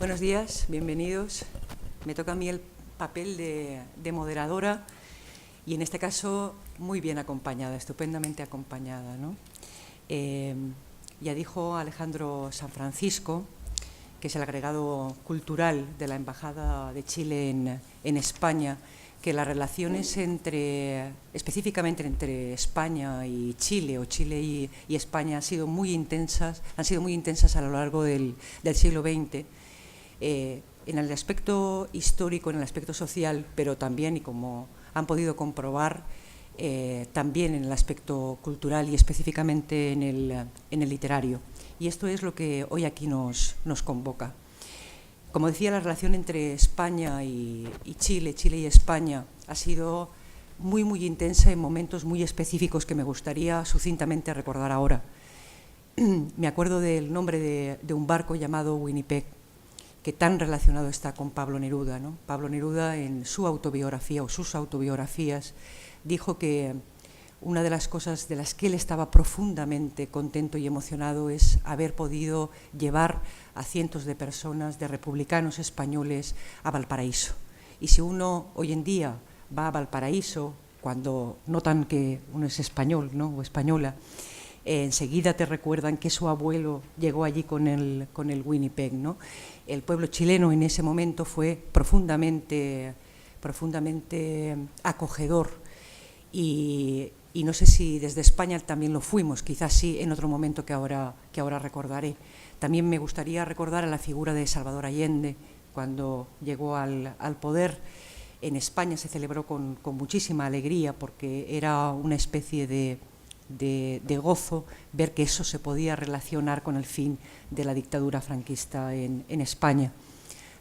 Buenos días, bienvenidos. Me toca a mí el papel de moderadora y en este caso muy bien acompañada, estupendamente acompañada, ¿no? Ya dijo Alejandro San Francisco, que es el agregado cultural de la Embajada de Chile en España, que las relaciones específicamente entre España y Chile, o Chile y España, han sido muy intensas a lo largo del siglo XX, en el aspecto histórico, en el aspecto social, pero también, y como han podido comprobar, también en el aspecto cultural y específicamente en el literario. Y esto es lo que hoy aquí nos convoca. Como decía, la relación entre España y Chile, Chile y España, ha sido muy, muy intensa en momentos muy específicos que me gustaría sucintamente recordar ahora. Me acuerdo del nombre de un barco llamado Winnipeg, que tan relacionado está con Pablo Neruda, ¿no? Pablo Neruda, en su autobiografía o sus autobiografías, dijo que una de las cosas de las que él estaba profundamente contento y emocionado es haber podido llevar a cientos de personas, de republicanos españoles, a Valparaíso. Y si uno hoy en día va a Valparaíso, cuando notan que uno es español, ¿no?, o española, enseguida te recuerdan que su abuelo llegó allí con el Winnipeg, ¿no? El pueblo chileno en ese momento fue profundamente acogedor y no sé si desde España también lo fuimos, quizás sí en otro momento que ahora recordaré. También me gustaría recordar a la figura de Salvador Allende. Cuando llegó al poder en España se celebró con muchísima alegría, porque era una especie de gozo ver que eso se podía relacionar con el fin de la dictadura franquista en España.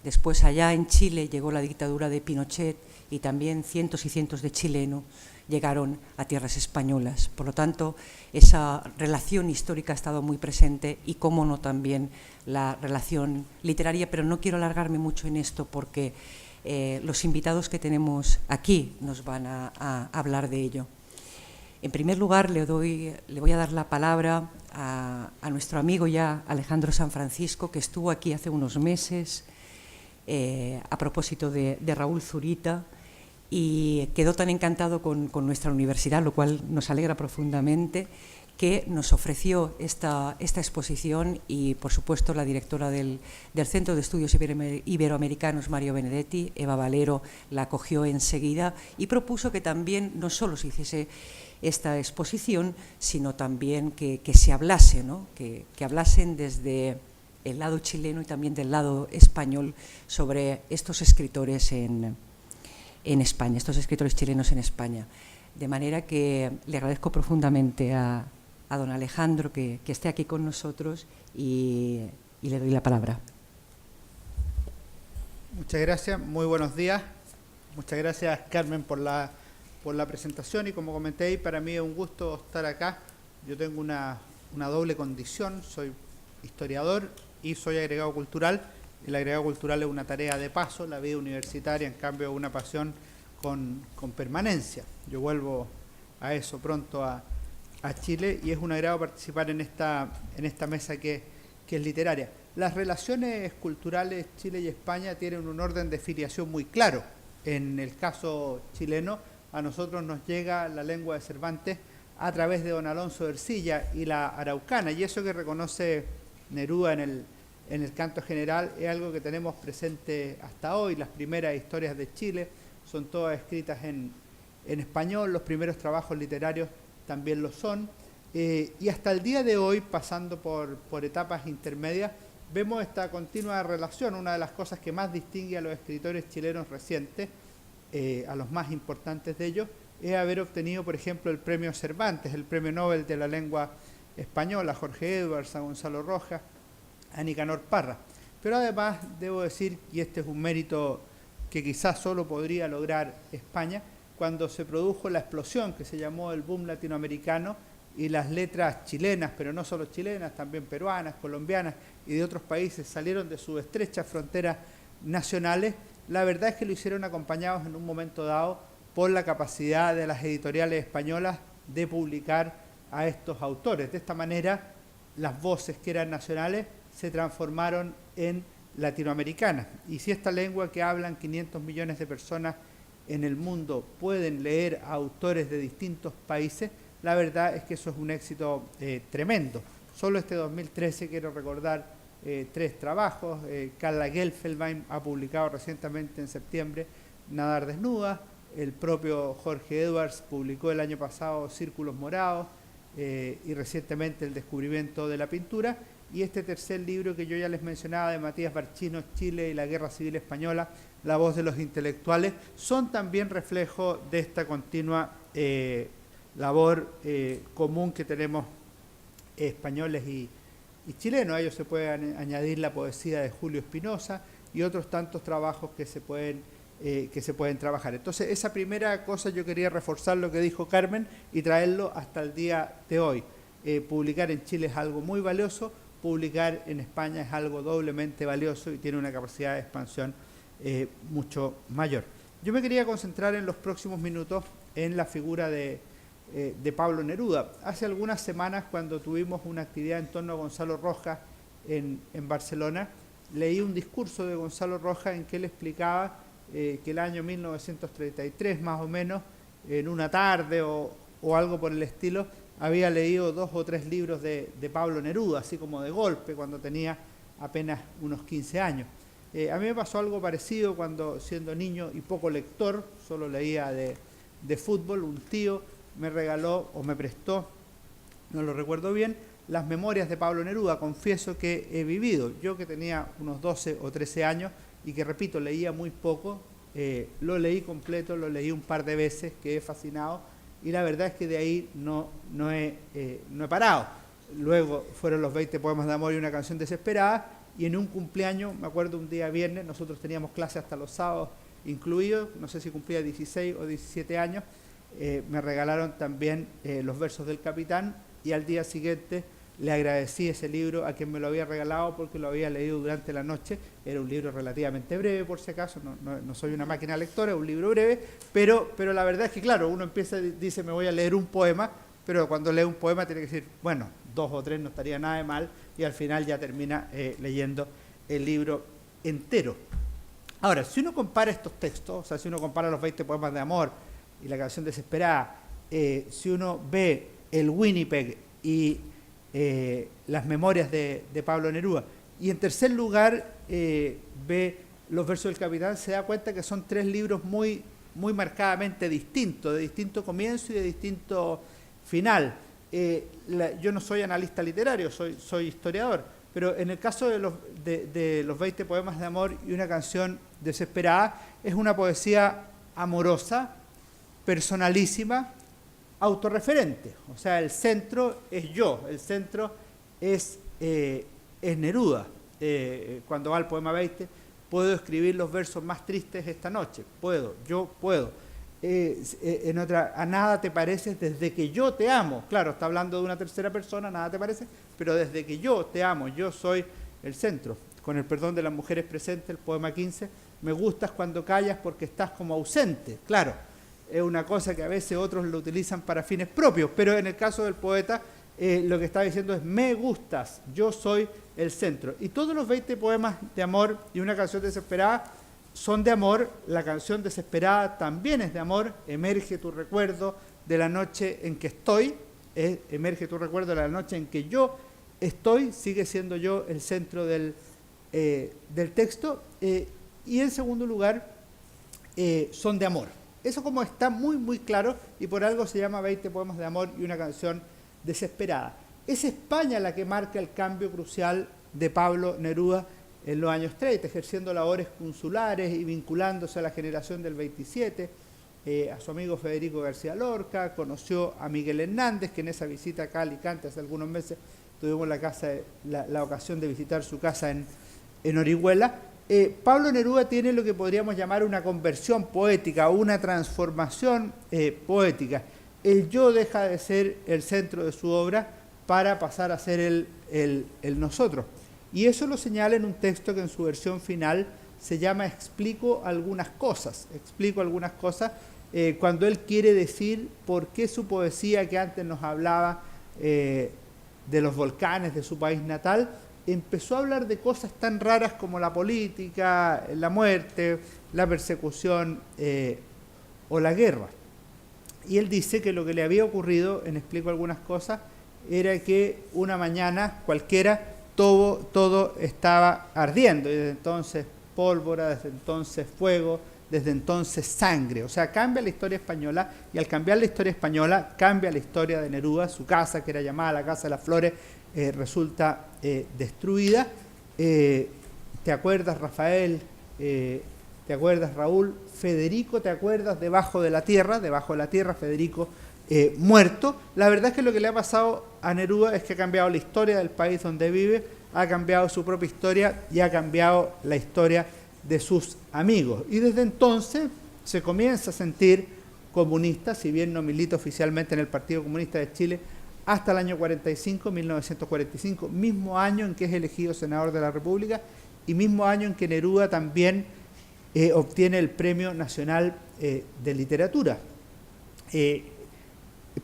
Después, allá en Chile, llegó la dictadura de Pinochet y también cientos y cientos de chilenos llegaron a tierras españolas. Por lo tanto, esa relación histórica ha estado muy presente y, cómo no, también la relación literaria, pero no quiero alargarme mucho en esto porque los invitados que tenemos aquí nos van a hablar de ello. En primer lugar, le voy a dar la palabra a nuestro amigo ya, Alejandro San Francisco, que estuvo aquí hace unos meses a propósito de Raúl Zurita, y quedó tan encantado con nuestra universidad, lo cual nos alegra profundamente, que nos ofreció esta exposición, y por supuesto la directora del Centro de Estudios Iberoamericanos, Mario Benedetti, Eva Valero, la acogió enseguida y propuso que también no solo se hiciese esta exposición, sino también que se hablase, ¿no?, que hablasen desde el lado chileno y también del lado español sobre estos escritores en España, estos escritores chilenos en España. De manera que le agradezco profundamente a don Alejandro que esté aquí con nosotros y le doy la palabra. Muchas gracias, muy buenos días. Muchas gracias, Carmen, por la presentación, y como comenté, para mí es un gusto estar acá. Yo tengo una doble condición: soy historiador y soy agregado cultural. El agregado cultural es una tarea de paso, la vida universitaria, en cambio, es una pasión con permanencia. Yo vuelvo a eso pronto a Chile, y es un agrado participar en esta mesa que es literaria. Las relaciones culturales Chile y España tienen un orden de filiación muy claro. En el caso chileno, a nosotros nos llega la lengua de Cervantes a través de don Alonso de Ercilla y la araucana, y eso que reconoce Neruda en el canto general es algo que tenemos presente hasta hoy. Las primeras historias de Chile son todas escritas en español, los primeros trabajos literarios también lo son, y hasta el día de hoy, pasando por etapas intermedias, vemos esta continua relación. Una de las cosas que más distingue a los escritores chilenos recientes, a los más importantes de ellos, es haber obtenido, por ejemplo, el premio Cervantes, el premio Nobel de la lengua española, a Jorge Edwards, a Gonzalo Rojas, a Nicanor Parra. Pero además debo decir, y este es un mérito que quizás solo podría lograr España, cuando se produjo la explosión que se llamó el boom latinoamericano, y las letras chilenas, pero no solo chilenas, también peruanas, colombianas y de otros países, salieron de sus estrechas fronteras nacionales, la verdad es que lo hicieron acompañados en un momento dado por la capacidad de las editoriales españolas de publicar a estos autores. De esta manera, las voces que eran nacionales se transformaron en latinoamericana. Y si esta lengua que hablan 500 millones de personas en el mundo pueden leer a autores de distintos países, la verdad es que eso es un éxito tremendo. Solo este 2013 quiero recordar 3 trabajos. Carla Gelfenbein ha publicado recientemente en septiembre Nadar desnuda. El propio Jorge Edwards publicó el año pasado Círculos morados y recientemente El descubrimiento de la pintura. Y este tercer libro que yo ya les mencionaba, de Matías Barchino, Chile y la Guerra Civil Española, La voz de los intelectuales, son también reflejo de esta continua labor común que tenemos españoles y chilenos. A ellos se puede añadir la poesía de Julio Espinosa y otros tantos trabajos que se pueden trabajar. Entonces, esa primera cosa yo quería reforzar lo que dijo Carmen y traerlo hasta el día de hoy. Publicar en Chile es algo muy valioso, publicar en España es algo doblemente valioso y tiene una capacidad de expansión mucho mayor. Yo me quería concentrar en los próximos minutos en la figura de Pablo Neruda. Hace algunas semanas, cuando tuvimos una actividad en torno a Gonzalo Rojas en Barcelona, leí un discurso de Gonzalo Rojas en que él explicaba que el año 1933, más o menos, en una tarde o algo por el estilo, había leído 2 o 3 libros de Pablo Neruda, así como de golpe, cuando tenía apenas unos 15 años. A mí me pasó algo parecido cuando, siendo niño y poco lector, solo leía de fútbol. Un tío me regaló o me prestó, no lo recuerdo bien, las memorias de Pablo Neruda. Confieso que he vivido, yo que tenía unos 12 o 13 años y que, repito, leía muy poco, lo leí completo, lo leí un par de veces, quedé fascinado y la verdad es que de ahí no he parado. Luego fueron los 20 poemas de amor y una canción desesperada, y en un cumpleaños, me acuerdo un día viernes, nosotros teníamos clase hasta los sábados incluidos, no sé si cumplía 16 o 17 años, me regalaron también los versos del Capitán, y al día siguiente le agradecí ese libro a quien me lo había regalado porque lo había leído durante la noche. Era un libro relativamente breve, por si acaso, no soy una máquina lectora, es un libro breve, pero la verdad es que, claro, uno dice me voy a leer un poema, pero cuando lee un poema tiene que decir, bueno, 2 o 3 no estaría nada de mal, y al final ya termina leyendo el libro entero. Ahora, si uno compara estos textos, o sea, si uno compara los 20 poemas de amor y la canción desesperada, si uno ve el Winnipeg y las memorias de Pablo Neruda, y en tercer lugar ve los versos del Capitán, se da cuenta que son 3 libros muy marcadamente distintos, de distinto comienzo y de distinto final. Yo no soy analista literario, soy historiador, pero en el caso de los 20 poemas de amor y una canción desesperada, es una poesía amorosa, personalísima, autorreferente. O sea, el centro es yo, el centro es Neruda. Cuando va al poema 20, puedo escribir los versos más tristes esta noche, yo puedo. En otra, a nada te pareces desde que yo te amo. Claro, está hablando de una tercera persona, nada te parece, pero desde que yo te amo, yo soy el centro. Con el perdón de las mujeres presentes, el poema 15, me gustas cuando callas porque estás como ausente. Claro, es una cosa que a veces otros lo utilizan para fines propios, pero en el caso del poeta lo que está diciendo es me gustas, yo soy el centro. Y todos los 20 poemas de amor y una canción desesperada son de amor. La canción desesperada también es de amor. Emerge tu recuerdo de la noche en que estoy, emerge tu recuerdo de la noche en que yo estoy, sigue siendo yo el centro del texto. Y en segundo lugar, son de amor. Eso como está muy claro, y por algo se llama 20 poemas de amor y una canción desesperada. Es España la que marca el cambio crucial de Pablo Neruda en los años 30, ejerciendo labores consulares y vinculándose a la generación del 27, a su amigo Federico García Lorca. Conoció a Miguel Hernández, que en esa visita acá a Alicante hace algunos meses tuvimos la ocasión de visitar su casa en Orihuela. Pablo Neruda tiene lo que podríamos llamar una conversión poética, una transformación poética. El yo deja de ser el centro de su obra para pasar a ser el nosotros. Y eso lo señala en un texto que en su versión final se llama Explico algunas cosas. Explico algunas cosas cuando él quiere decir por qué su poesía, que antes nos hablaba de los volcanes de su país natal, empezó a hablar de cosas tan raras como la política, la muerte, la persecución o la guerra. Y él dice que lo que le había ocurrido, explico algunas cosas, era que una mañana cualquiera todo estaba ardiendo, y desde entonces pólvora, desde entonces fuego, desde entonces sangre. O sea, cambia la historia española, y al cambiar la historia española, cambia la historia de Neruda. Su casa, que era llamada la Casa de las Flores, resulta destruida. ¿Te acuerdas, Rafael? ¿Te acuerdas, Raúl? Federico, ¿te acuerdas? Debajo de la tierra, Federico muerto. La verdad es que lo que le ha pasado a Neruda es que ha cambiado la historia del país donde vive, ha cambiado su propia historia y ha cambiado la historia de sus amigos. Y desde entonces se comienza a sentir comunista, si bien no milita oficialmente en el Partido Comunista de Chile, hasta el año 45, 1945, mismo año en que es elegido senador de la República y mismo año en que Neruda también obtiene el Premio Nacional de Literatura.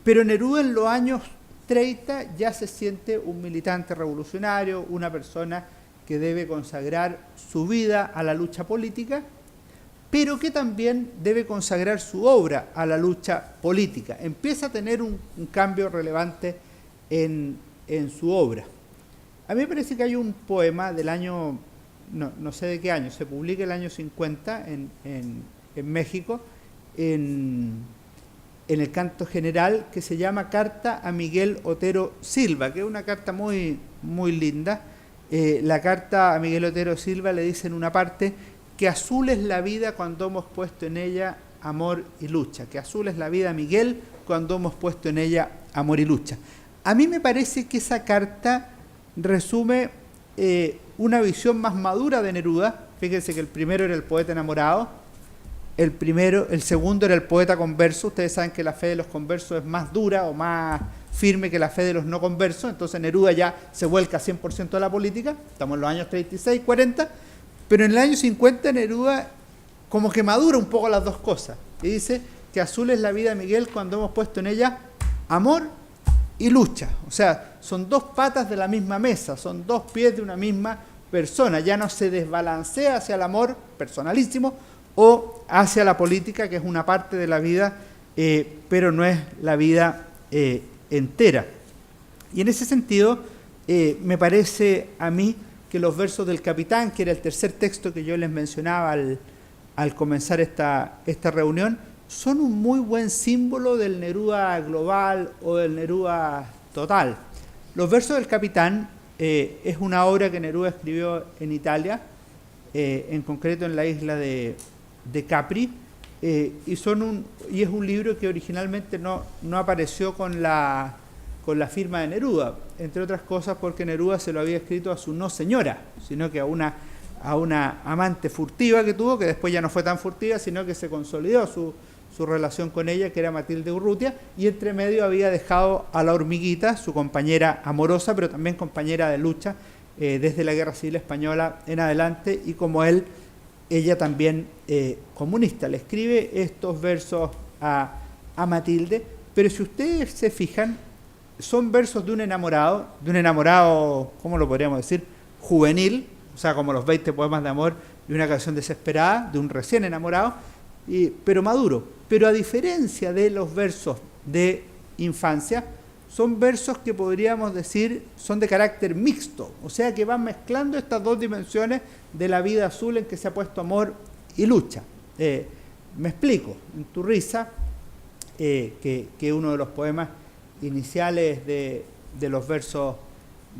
Pero Neruda en los años 30 ya se siente un militante revolucionario, una persona que debe consagrar su vida a la lucha política, pero que también debe consagrar su obra a la lucha política. Empieza a tener un cambio relevante en su obra. A mí me parece que hay un poema del año, no sé de qué año, se publica el año 50 en México, en el Canto General, que se llama Carta a Miguel Otero Silva, que es una carta muy, muy linda. La carta a Miguel Otero Silva le dice en una parte que azul es la vida cuando hemos puesto en ella amor y lucha, que azul es la vida, Miguel, cuando hemos puesto en ella amor y lucha. A mí me parece que esa carta resume una visión más madura de Neruda. Fíjense que el primero era el poeta enamorado, el segundo era el poeta converso. Ustedes saben que la fe de los conversos es más dura o más firme que la fe de los no conversos, entonces Neruda ya se vuelca 100% a la política, estamos en los años 36, 40, pero en el año 50 Neruda como que madura un poco las dos cosas, y dice que azul es la vida, Miguel, cuando hemos puesto en ella amor y lucha. O sea, son dos patas de la misma mesa, son dos pies de una misma persona, ya no se desbalancea hacia el amor personalísimo o hacia la política, que es una parte de la vida, pero no es la vida entera. Y en ese sentido, me parece a mí que los versos del Capitán, que era el tercer texto que yo les mencionaba al comenzar esta reunión, son un muy buen símbolo del Neruda global o del Neruda total. Los versos del Capitán es una obra que Neruda escribió en Italia, en concreto en la isla de Capri, y es un libro que originalmente no apareció con la firma de Neruda, entre otras cosas porque Neruda se lo había escrito a su no señora, sino que a una amante furtiva que tuvo, que después ya no fue tan furtiva, sino que se consolidó su relación con ella, que era Matilde Urrutia, y entre medio había dejado a la Hormiguita, su compañera amorosa, pero también compañera de lucha desde la Guerra Civil Española en adelante, y como ella también comunista. Le escribe estos versos a Matilde, pero si ustedes se fijan, son versos de un enamorado, ¿cómo lo podríamos decir? Juvenil, o sea, como los 20 poemas de amor y una canción desesperada, de un recién enamorado, pero maduro. Pero a diferencia de los versos de infancia, son versos que podríamos decir son de carácter mixto, o sea que van mezclando estas dos dimensiones de la vida azul en que se ha puesto amor y lucha. Me explico. En Tu risa, que uno de los poemas iniciales de los versos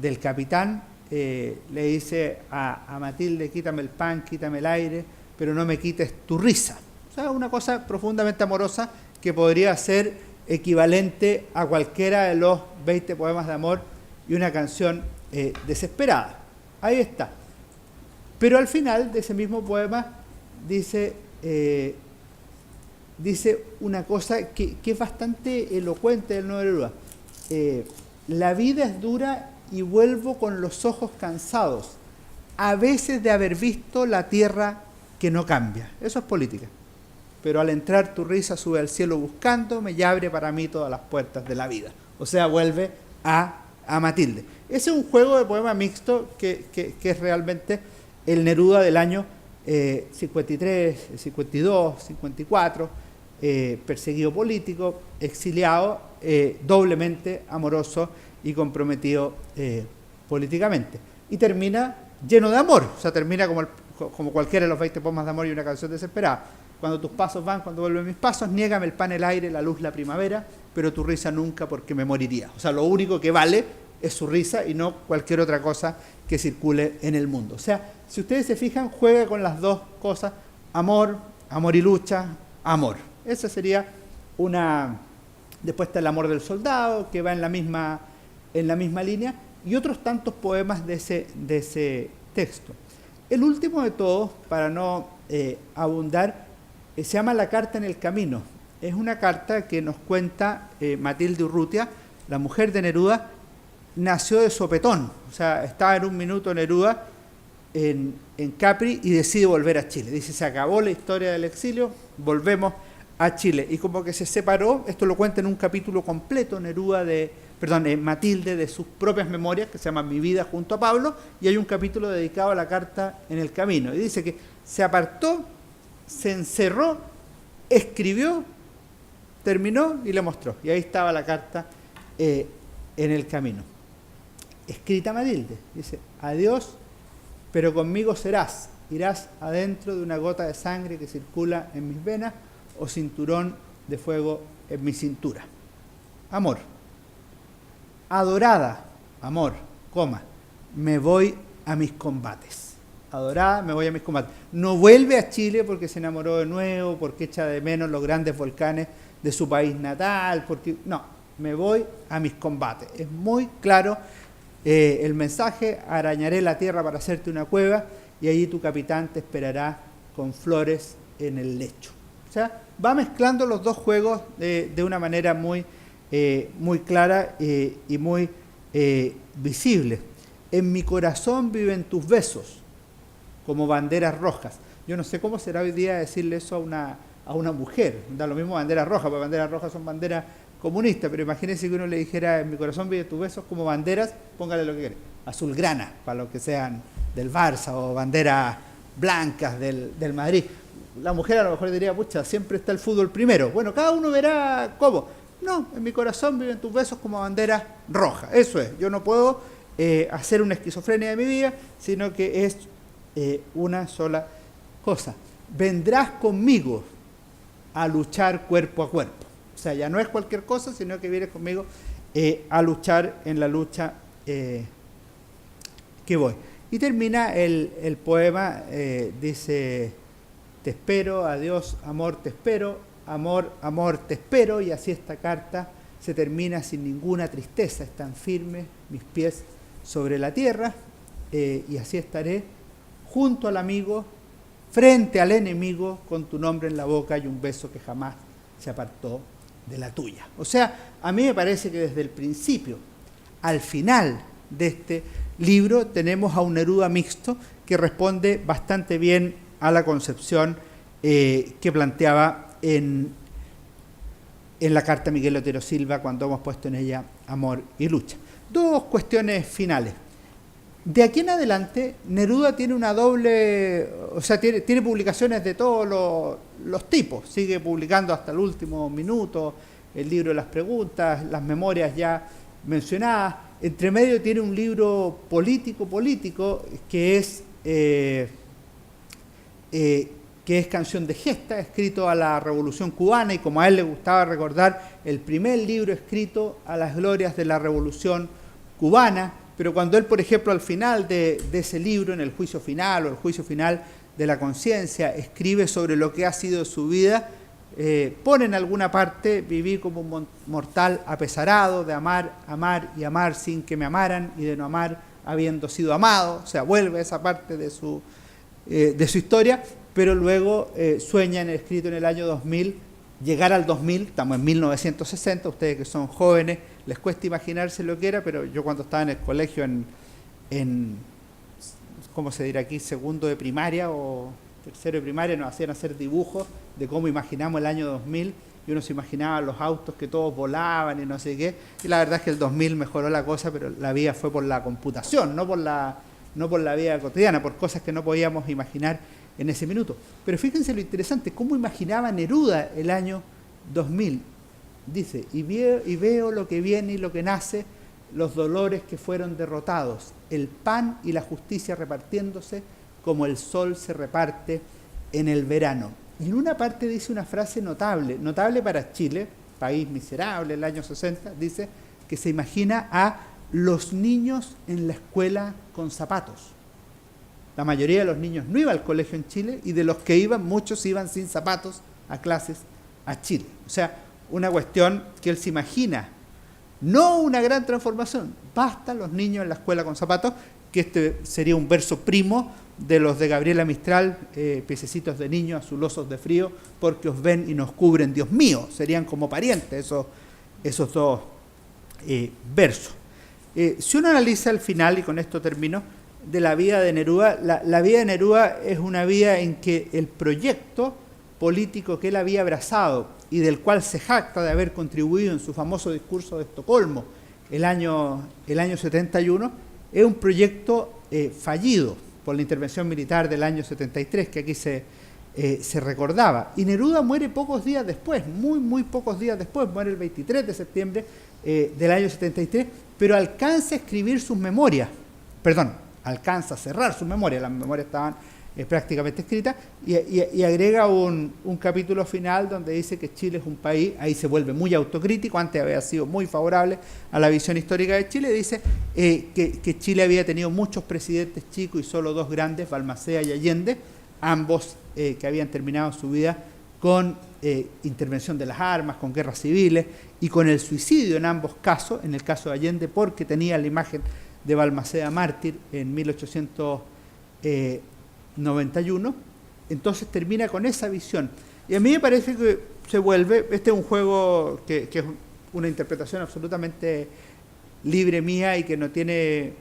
del Capitán, le dice a Matilde: quítame el pan, quítame el aire, pero no me quites tu risa. O sea, una cosa profundamente amorosa que podría ser equivalente a cualquiera de los 20 poemas de amor y una canción desesperada. Ahí está. Pero al final de ese mismo poema dice una cosa que es bastante elocuente del nuevo Neruda. La vida es dura y vuelvo con los ojos cansados, a veces de haber visto la tierra que no cambia. Eso es política. Pero al entrar tu risa sube al cielo buscándome y abre para mí todas las puertas de la vida. O sea, vuelve a a Matilde. Ese es un juego de poema mixto que es realmente el Neruda del año 53, 52, 54, perseguido político, exiliado, doblemente amoroso y comprometido políticamente. Y termina lleno de amor, o sea, termina como cualquiera de los 20 poemas de amor y una canción desesperada. Cuando tus pasos van, cuando vuelven mis pasos, niégame el pan, el aire, la luz, la primavera, pero tu risa nunca porque me moriría. O sea, lo único que vale es su risa y no cualquier otra cosa que circule en el mundo. O sea, si ustedes se fijan, juega con las dos cosas, amor, amor y lucha, amor. Esa sería una... Después está el amor del soldado, que va en la misma línea, y otros tantos poemas de ese texto. El último de todos, para no abundar, se llama La carta en el camino. Es una carta que nos cuenta Matilde Urrutia, la mujer de Neruda, nació de sopetón, o sea, estaba en un minuto Neruda en Capri y decide volver a Chile. Dice, se acabó la historia del exilio, volvemos a Chile. Y como que se separó, esto lo cuenta en un capítulo completo Matilde, de sus propias memorias, que se llama Mi vida junto a Pablo, y hay un capítulo dedicado a la carta en el camino. Y dice que se apartó, se encerró, escribió, terminó y le mostró. Y ahí estaba la carta en el camino. Escrita Matilde, dice, adiós, pero conmigo serás, irás adentro de una gota de sangre que circula en mis venas o cinturón de fuego en mi cintura. Amor. Adorada, amor, me voy a mis combates. Adorada, me voy a mis combates. No vuelve a Chile porque se enamoró de nuevo, porque echa de menos los grandes volcanes de su país natal, no, me voy a mis combates. Es muy claro el mensaje, arañaré la tierra para hacerte una cueva y allí tu capitán te esperará con flores en el lecho. O sea, va mezclando los dos juegos de una manera muy clara y muy visible. En mi corazón viven tus besos como banderas rojas. Yo no sé cómo será hoy día decirle eso a una mujer. Da lo mismo banderas rojas, porque banderas rojas son banderas comunistas, pero imagínense que uno le dijera, en mi corazón viven tus besos como banderas, póngale lo que quiere, azulgrana, para los que sean del Barça, o banderas blancas del Madrid. La mujer a lo mejor diría, pucha, siempre está el fútbol primero. Bueno, cada uno verá cómo. No, en mi corazón viven tus besos como banderas rojas. Eso es, yo no puedo hacer una esquizofrenia de mi vida, sino que es una sola cosa. Vendrás conmigo a luchar cuerpo a cuerpo. O sea, ya no es cualquier cosa, sino que vienes conmigo a luchar en la lucha que voy. Y termina el poema, dice, te espero, adiós, amor, te espero, amor, amor, te espero, y así esta carta se termina sin ninguna tristeza, están firmes mis pies sobre la tierra, y así estaré junto al amigo, frente al enemigo, con tu nombre en la boca y un beso que jamás se apartó de la tuya. O sea, a mí me parece que desde el principio al final de este libro tenemos a un Neruda mixto que responde bastante bien a la concepción que planteaba en la carta Miguel Otero Silva cuando hemos puesto en ella amor y lucha. Dos cuestiones finales. De aquí en adelante, Neruda tiene una doble, o sea, tiene publicaciones de todos los tipos, sigue publicando hasta el último minuto, el libro de las preguntas, las memorias ya mencionadas. Entre medio tiene un libro político que es Canción de Gesta, escrito a la Revolución Cubana, y como a él le gustaba recordar, el primer libro escrito a las glorias de la Revolución Cubana. Pero cuando él, por ejemplo, al final de ese libro, en el juicio final o el juicio final de la conciencia, escribe sobre lo que ha sido su vida, pone en alguna parte, viví como un mortal apesarado de amar, amar y amar sin que me amaran y de no amar habiendo sido amado. O sea, vuelve a esa parte de su historia, pero luego sueña en el escrito en el año 2000, llegar al 2000, estamos en 1960, ustedes que son jóvenes, les cuesta imaginarse lo que era, pero yo cuando estaba en el colegio en ¿cómo se dirá aquí? Segundo de primaria, o tercero de primaria nos hacían hacer dibujos de cómo imaginamos el año 2000 y uno se imaginaba los autos que todos volaban y no sé qué. Y la verdad es que el 2000 mejoró la cosa, pero la vida fue por la computación, no por la vida cotidiana, por cosas que no podíamos imaginar en ese minuto. Pero fíjense lo interesante, cómo imaginaba Neruda el año 2000. Dice, y veo lo que viene y lo que nace, los dolores que fueron derrotados, el pan y la justicia repartiéndose como el sol se reparte en el verano. Y en una parte dice una frase notable para Chile, país miserable, el año 60, dice que se imagina a los niños en la escuela con zapatos. La mayoría de los niños no iba al colegio en Chile y de los que iban, muchos iban sin zapatos a clases a Chile. O sea, una cuestión que él se imagina, no una gran transformación, basta los niños en la escuela con zapatos, que este sería un verso primo de los de Gabriela Mistral, pececitos de niños, azulosos de frío, porque os ven y nos cubren, Dios mío, serían como parientes esos dos versos. Si uno analiza el final, y con esto termino, de la vida de Neruda, la vida de Neruda es una vida en que el proyecto político que él había abrazado y del cual se jacta de haber contribuido en su famoso discurso de Estocolmo el año 71, es un proyecto fallido por la intervención militar del año 73, que aquí se recordaba. Y Neruda muere pocos días después, muy pocos días después, muere el 23 de septiembre del año 73, pero alcanza a escribir sus memorias, alcanza a cerrar sus memorias, las memorias estaban prácticamente escritas, y agrega un capítulo final donde dice que Chile es un país, ahí se vuelve muy autocrítico, antes había sido muy favorable a la visión histórica de Chile, dice que Chile había tenido muchos presidentes chicos y solo dos grandes, Balmaceda y Allende, ambos que habían terminado su vida con intervención de las armas, con guerras civiles y con el suicidio en ambos casos, en el caso de Allende porque tenía la imagen de Balmaceda mártir en 1891, entonces termina con esa visión. Y a mí me parece que se vuelve, este es un juego que es una interpretación absolutamente libre mía y que no tiene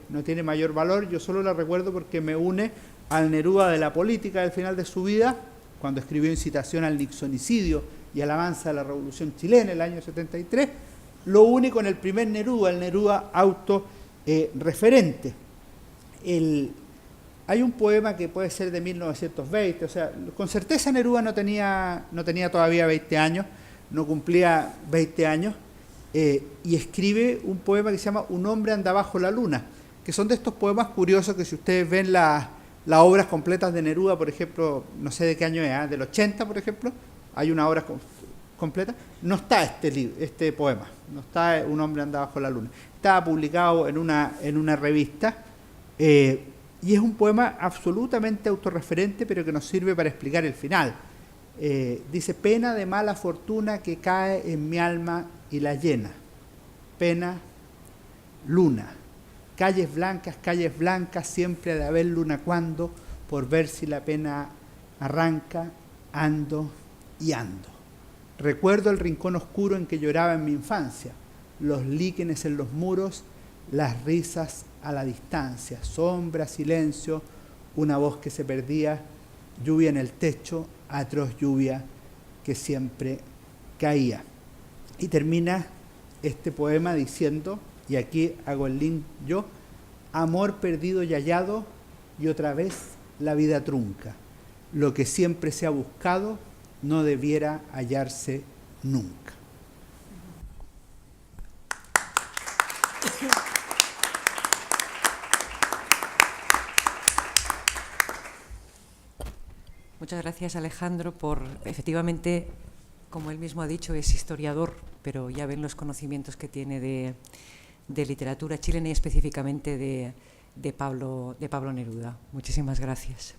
mayor valor, yo solo la recuerdo porque me une al Neruda de la política del final de su vida, cuando escribió Incitación al Nixonicidio y Alabanza de la Revolución Chilena, el año 73, lo une con el primer Neruda, el Neruda autorreferente. Hay un poema que puede ser de 1920, o sea, con certeza Neruda no tenía todavía 20 años, no cumplía 20 años, y escribe un poema que se llama Un hombre anda bajo la luna, que son de estos poemas curiosos que si ustedes ven las obras completas de Neruda, por ejemplo, no sé de qué año es, del 80, por ejemplo, hay una obra completa, no está este poema, no está Un hombre anda bajo la luna. Estaba publicado en una revista, y es un poema absolutamente autorreferente, pero que nos sirve para explicar el final. Dice, pena de mala fortuna que cae en mi alma y la llena. Pena, luna. Calles blancas, siempre ha de haber luna cuando, por ver si la pena arranca, ando y ando. Recuerdo el rincón oscuro en que lloraba en mi infancia, los líquenes en los muros, las risas a la distancia, sombra, silencio, una voz que se perdía, lluvia en el techo, atroz lluvia que siempre caía. Y termina este poema diciendo, y aquí hago el link yo, amor perdido y hallado, y otra vez la vida trunca. Lo que siempre se ha buscado no debiera hallarse nunca. Muchas gracias, Alejandro, por efectivamente, como él mismo ha dicho, es historiador, pero ya ven los conocimientos que tiene de literatura chilena y específicamente de Pablo Neruda. Muchísimas gracias.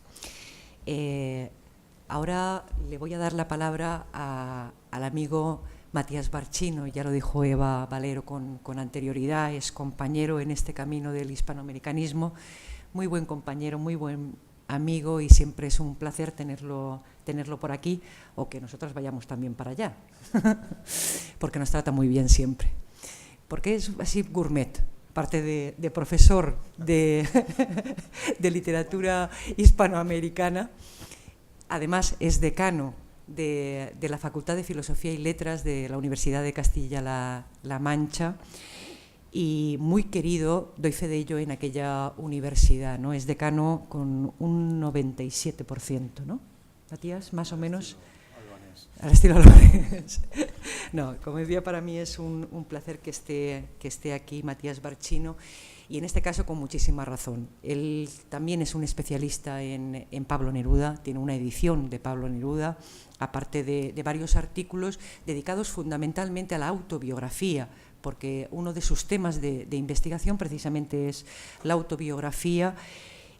Ahora le voy a dar la palabra al amigo Matías Barchino, ya lo dijo Eva Valero con anterioridad, es compañero en este camino del hispanoamericanismo, muy buen compañero, muy buen amigo, y siempre es un placer tenerlo por aquí, o que nosotros vayamos también para allá, porque nos trata muy bien siempre, porque es así gourmet, aparte de profesor de literatura hispanoamericana, además es decano de la Facultad de Filosofía y Letras de la Universidad de Castilla-La Mancha, y muy querido, doy fe de ello, en aquella universidad, ¿no? Es decano con un 97%, ¿no? Matías, más o menos. Al estilo albanés. No, como decía, para mí es un placer que esté aquí Matías Barcino, y en este caso con muchísima razón. Él también es un especialista en Pablo Neruda, tiene una edición de Pablo Neruda, aparte de varios artículos dedicados fundamentalmente a la autobiografía, porque uno de sus temas de investigación precisamente es la autobiografía.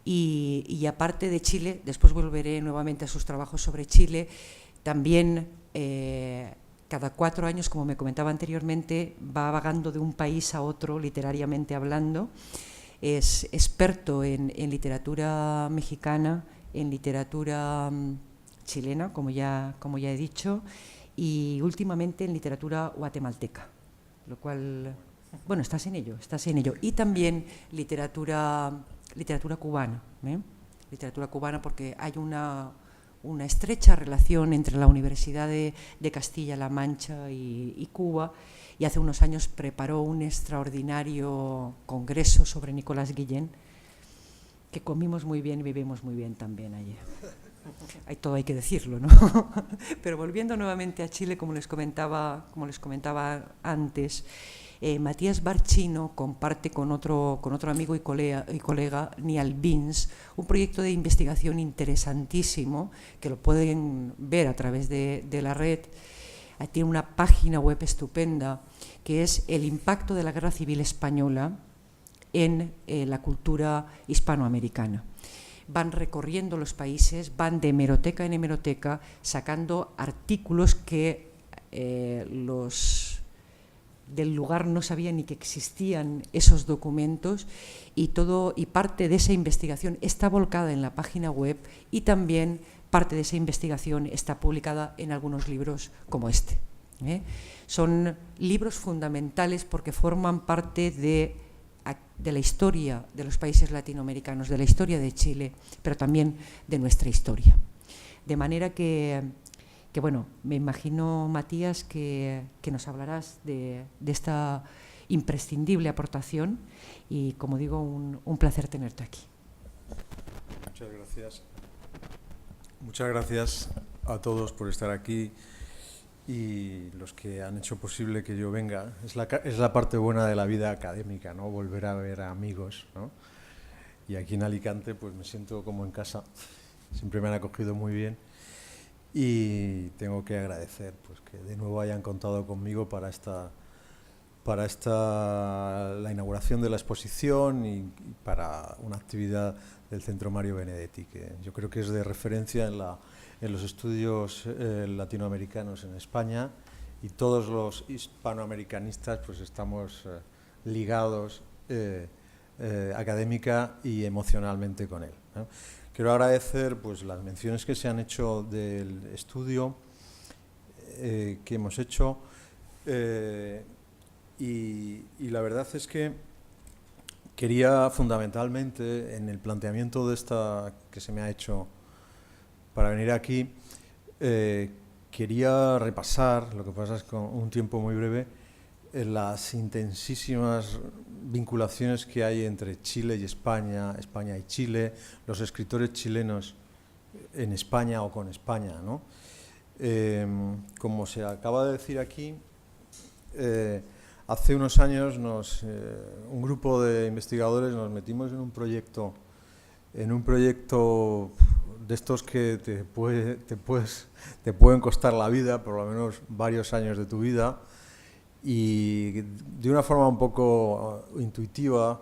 Y aparte de Chile, después volveré nuevamente a sus trabajos sobre Chile, también cada 4 años, como me comentaba anteriormente, va vagando de un país a otro, literariamente hablando. Es experto en literatura mexicana, en literatura chilena, como ya he dicho, y últimamente en literatura guatemalteca, lo cual, bueno, estás en ello. Y también literatura cubana, literatura cubana, porque hay una estrecha relación entre la Universidad de Castilla-La Mancha y Cuba, y hace unos años preparó un extraordinario congreso sobre Nicolás Guillén, que comimos muy bien y vivimos muy bien también allí. Todo hay que decirlo, ¿no? Pero volviendo nuevamente a Chile, como les comentaba antes, Matías Barcino comparte con otro amigo y colega, Neal Beans, un proyecto de investigación interesantísimo que lo pueden ver a través de la red. Tiene una página web estupenda que es el impacto de la Guerra Civil Española en la cultura hispanoamericana. Van recorriendo los países, van de hemeroteca en hemeroteca, sacando artículos que los del lugar no sabían ni que existían esos documentos, y parte de esa investigación está volcada en la página web, y también parte de esa investigación está publicada en algunos libros como este. Son libros fundamentales porque forman parte de la historia de los países latinoamericanos, de la historia de Chile, pero también de nuestra historia. De manera que bueno, me imagino, Matías, que nos hablarás de esta imprescindible aportación, y, como digo, un placer tenerte aquí. Muchas gracias. Muchas gracias a todos por estar aquí, y los que han hecho posible que yo venga. Es la parte buena de la vida académica, ¿no? Volver a ver a amigos, ¿no? Y aquí en Alicante pues me siento como en casa. Siempre me han acogido muy bien, y tengo que agradecer pues que de nuevo hayan contado conmigo para la inauguración de la exposición y para una actividad del Centro Mario Benedetti, que yo creo que es de referencia en los estudios latinoamericanos en España, y todos los hispanoamericanistas pues estamos ligados académica y emocionalmente con él, ¿no? Quiero agradecer pues las menciones que se han hecho del estudio que hemos hecho, y la verdad es que quería fundamentalmente, en el planteamiento de esta que se me ha hecho para venir aquí, quería repasar, lo que pasa es con un tiempo muy breve, las intensísimas vinculaciones que hay entre Chile y España, España y Chile, los escritores chilenos en España o con España, ¿no? Como se acaba de decir aquí, hace unos años un grupo de investigadores nos metimos en un proyecto de estos que te pueden costar la vida, por lo menos varios años de tu vida, y de una forma un poco intuitiva,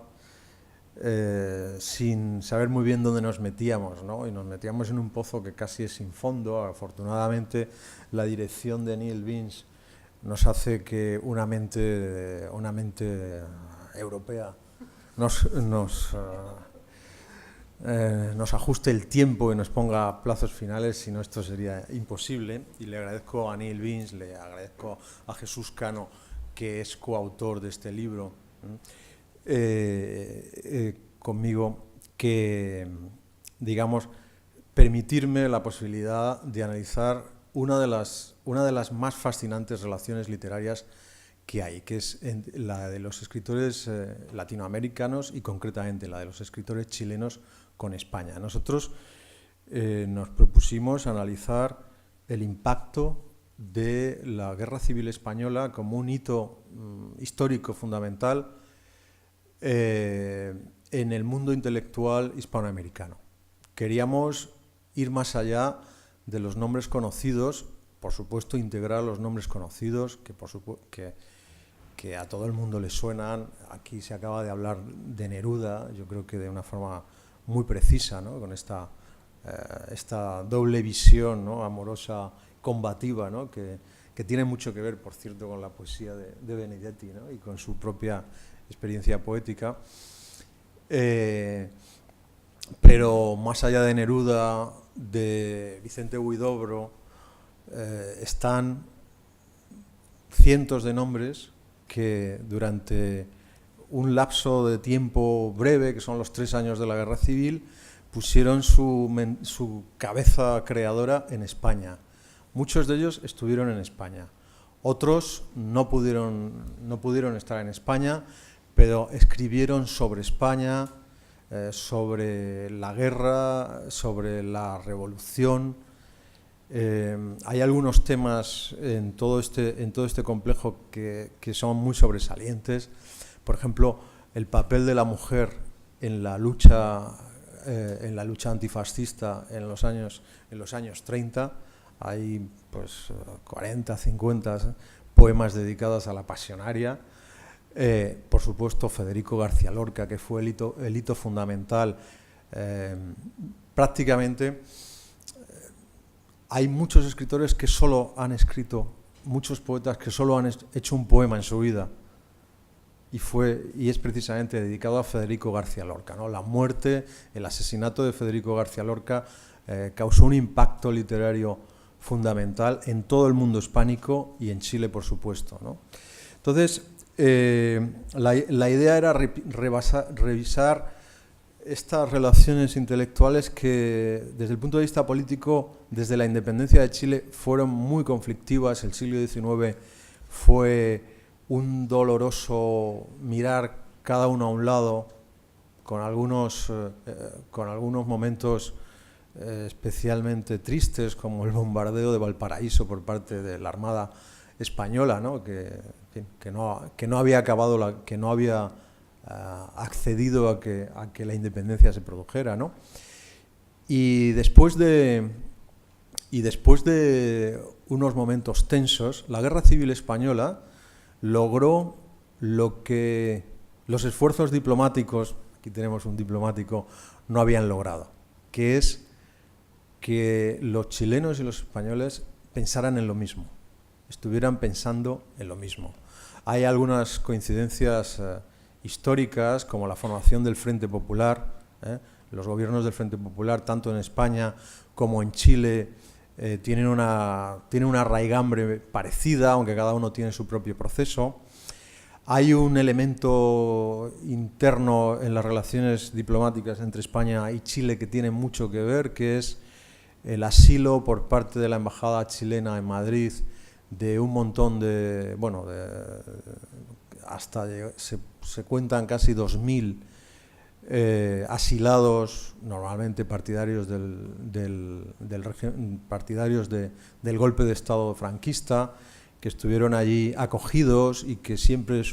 sin saber muy bien dónde nos metíamos, ¿no? Y nos metíamos en un pozo que casi es sin fondo. Afortunadamente, la dirección de Neal Beans nos hace que una mente europea nos ajuste el tiempo y nos ponga plazos finales, si no esto sería imposible. Y le agradezco a Neal Beans, le agradezco a Jesús Cano, que es coautor de este libro, conmigo, que, digamos, permitirme la posibilidad de analizar una de las más fascinantes relaciones literarias que hay, que es la de los escritores latinoamericanos y concretamente la de los escritores chilenos con España. Nosotros nos propusimos analizar el impacto de la Guerra Civil Española como un hito histórico fundamental en el mundo intelectual hispanoamericano. Queríamos ir más allá de los nombres conocidos, por supuesto integrar los nombres conocidos que a todo el mundo le suenan. Aquí se acaba de hablar de Neruda, yo creo que de una forma muy precisa, ¿no? Con esta doble visión, ¿no? Amorosa, combativa, ¿no? que tiene mucho que ver, por cierto, con la poesía de Benedetti, ¿no? Y con su propia experiencia poética. Pero más allá de Neruda, de Vicente Huidobro, están cientos de nombres que durante un lapso de tiempo breve, que son los 3 años de la Guerra Civil, pusieron su cabeza creadora en España. Muchos de ellos estuvieron en España. Otros no pudieron estar en España, pero escribieron sobre España, sobre la guerra, sobre la revolución. Hay algunos temas en todo este complejo que son muy sobresalientes. Por ejemplo, el papel de la mujer en la lucha antifascista en los años 30. Hay pues 40, 50 poemas dedicados a la pasionaria. Por supuesto, Federico García Lorca, que fue el hito fundamental. Prácticamente hay muchos escritores que solo han escrito, muchos poetas que solo han hecho un poema en su vida, y es precisamente dedicado a Federico García Lorca, ¿no? La muerte, el asesinato de Federico García Lorca causó un impacto literario fundamental en todo el mundo hispánico y en Chile, por supuesto, ¿no? Entonces, la idea era revisar estas relaciones intelectuales que, desde el punto de vista político, desde la independencia de Chile, fueron muy conflictivas. El siglo XIX fue un doloroso mirar cada uno a un lado, con algunos momentos especialmente tristes, como el bombardeo de Valparaíso por parte de la Armada Española, ¿no? que no había acabado, que no había accedido a que la independencia se produjera, ¿no? Y después de unos momentos tensos, la Guerra Civil Española logró lo que los esfuerzos diplomáticos, aquí tenemos un diplomático, no habían logrado, que es que los chilenos y los españoles pensaran en lo mismo, estuvieran pensando en lo mismo. Hay algunas coincidencias históricas, como la formación del Frente Popular. Los gobiernos del Frente Popular, tanto en España como en Chile, tienen una raigambre parecida, aunque cada uno tiene su propio proceso. Hay un elemento interno en las relaciones diplomáticas entre España y Chile que tiene mucho que ver, que es el asilo por parte de la embajada chilena en Madrid de un montón se cuentan casi 2000 asilados, normalmente partidarios del golpe de Estado franquista, que estuvieron allí acogidos y que siempre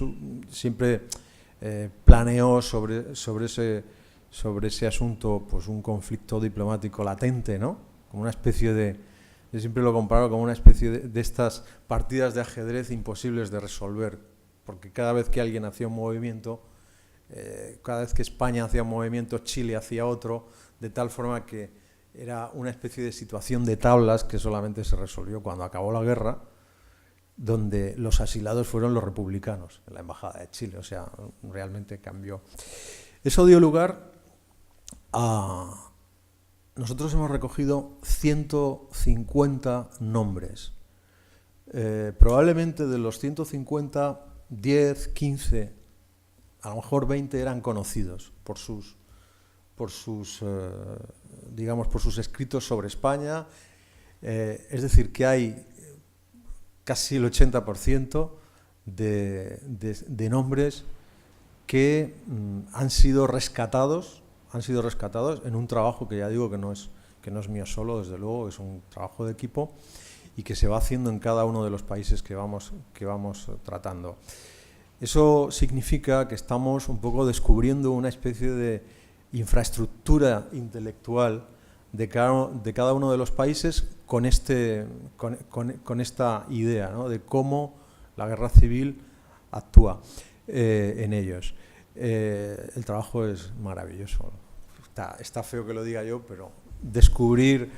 planeó sobre ese asunto pues un conflicto diplomático latente, ¿no? Como una especie de, yo siempre lo comparo como una especie de estas partidas de ajedrez imposibles de resolver, porque cada vez que alguien hacía un movimiento, cada vez que España hacía un movimiento, Chile hacía otro, de tal forma que era una especie de situación de tablas que solamente se resolvió cuando acabó la guerra, donde los asilados fueron los republicanos en la embajada de Chile. O sea, realmente cambió. Eso dio lugar a... Nosotros hemos recogido 150 nombres. Probablemente de los 150, 10, 15, a lo mejor 20 eran conocidos por sus digamos, por sus escritos sobre España. Es decir, que hay casi el 80% de nombres que han sido rescatados en un trabajo que ya digo que no es mío solo, desde luego, es un trabajo de equipo y que se va haciendo en cada uno de los países que vamos tratando. Eso significa que estamos un poco descubriendo una especie de infraestructura intelectual de cada uno de los países con esta idea, ¿no?, de cómo la guerra civil actúa en ellos. El trabajo es maravilloso. Está feo que lo diga yo, pero descubrir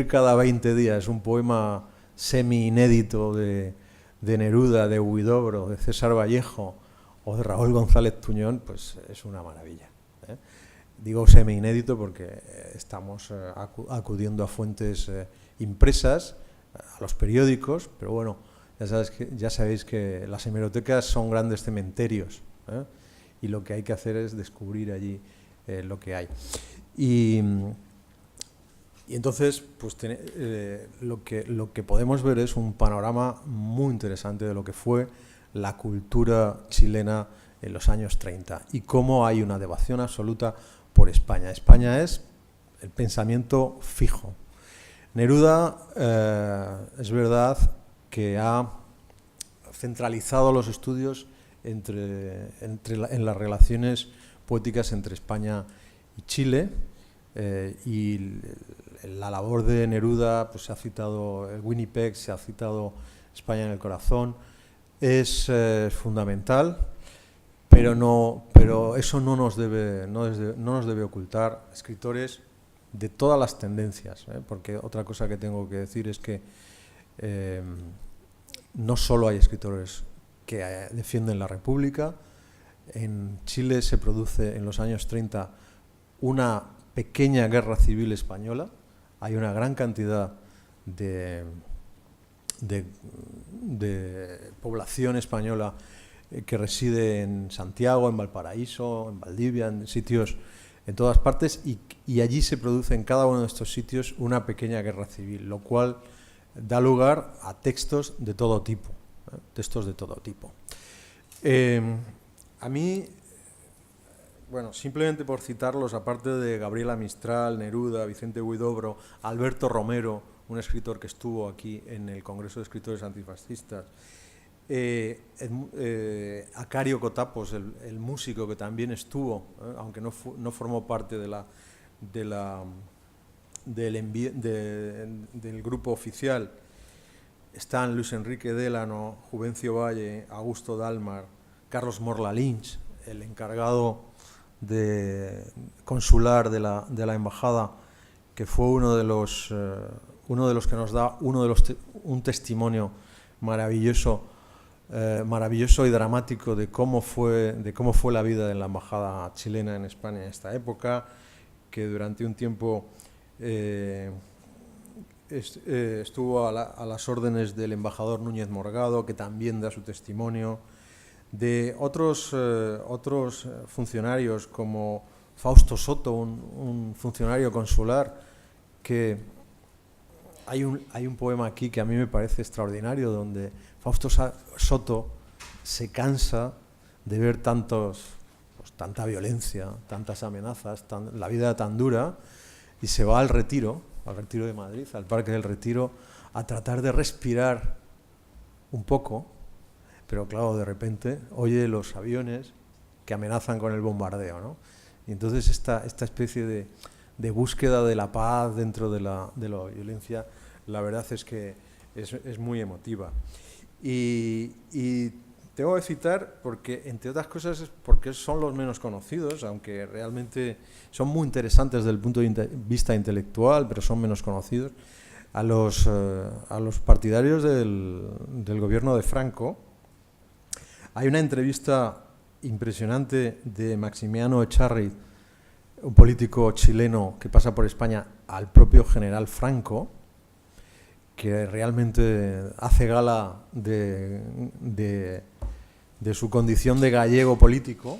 cada 20 días un poema semi-inédito de Neruda, de Huidobro, de César Vallejo o de Raúl González Tuñón, pues es una maravilla, ¿eh? Digo semi-inédito porque estamos acudiendo a fuentes impresas, a los periódicos, pero bueno, ya sabéis que las hemerotecas son grandes cementerios, ¿eh? Y lo que hay que hacer es descubrir allí lo que hay. Y entonces, pues lo que podemos ver es un panorama muy interesante de lo que fue la cultura chilena en los años 30 y cómo hay una devoción absoluta por España. España es el pensamiento fijo. Neruda, es verdad que ha centralizado los estudios en las relaciones poéticas entre España y Chile, y la labor de Neruda, pues se ha citado el Winnipeg, se ha citado España en el corazón, es fundamental, pero eso no nos debe ocultar escritores de todas las tendencias, porque otra cosa que tengo que decir es que no solo hay escritores que defienden la República. En Chile se produce en los años 30 una pequeña guerra civil española. Hay una gran cantidad de población española que reside en Santiago, en Valparaíso, en Valdivia, en sitios, en todas partes, y allí se produce en cada uno de estos sitios una pequeña guerra civil, lo cual da lugar a textos de todo tipo, textos de todo tipo. A mí, bueno, simplemente por citarlos, aparte de Gabriela Mistral, Neruda, Vicente Huidobro, Alberto Romero, un escritor que estuvo aquí en el Congreso de Escritores Antifascistas, Acario Cotapos, el músico que también estuvo, aunque no formó parte del grupo oficial, están Luis Enrique Délano, Juvencio Valle, Augusto Dalmar, Carlos Morla Lynch, el encargado consular de la embajada, que fue uno de los que nos da un testimonio maravilloso y dramático de cómo fue la vida en la embajada chilena en España en esta época, que durante un tiempo estuvo a las órdenes del embajador Núñez Morgado, que también da su testimonio, de otros funcionarios como Fausto Soto, un funcionario consular, que hay un poema aquí que a mí me parece extraordinario, donde Fausto Soto se cansa de ver tanta violencia, tantas amenazas, la vida tan dura, y se va al Retiro de Madrid, al Parque del Retiro, a tratar de respirar un poco, pero claro, de repente oye los aviones que amenazan con el bombardeo, ¿no? Y entonces esta especie de búsqueda de la paz dentro de la violencia, la verdad es que es muy emotiva. Y tengo que citar, porque entre otras cosas, porque son los menos conocidos, aunque realmente son muy interesantes desde el punto de vista intelectual, pero son menos conocidos, a los partidarios del gobierno de Franco. Hay una entrevista impresionante de Maximiano Echarri, un político chileno que pasa por España, al propio general Franco, que realmente hace gala de su condición de gallego político,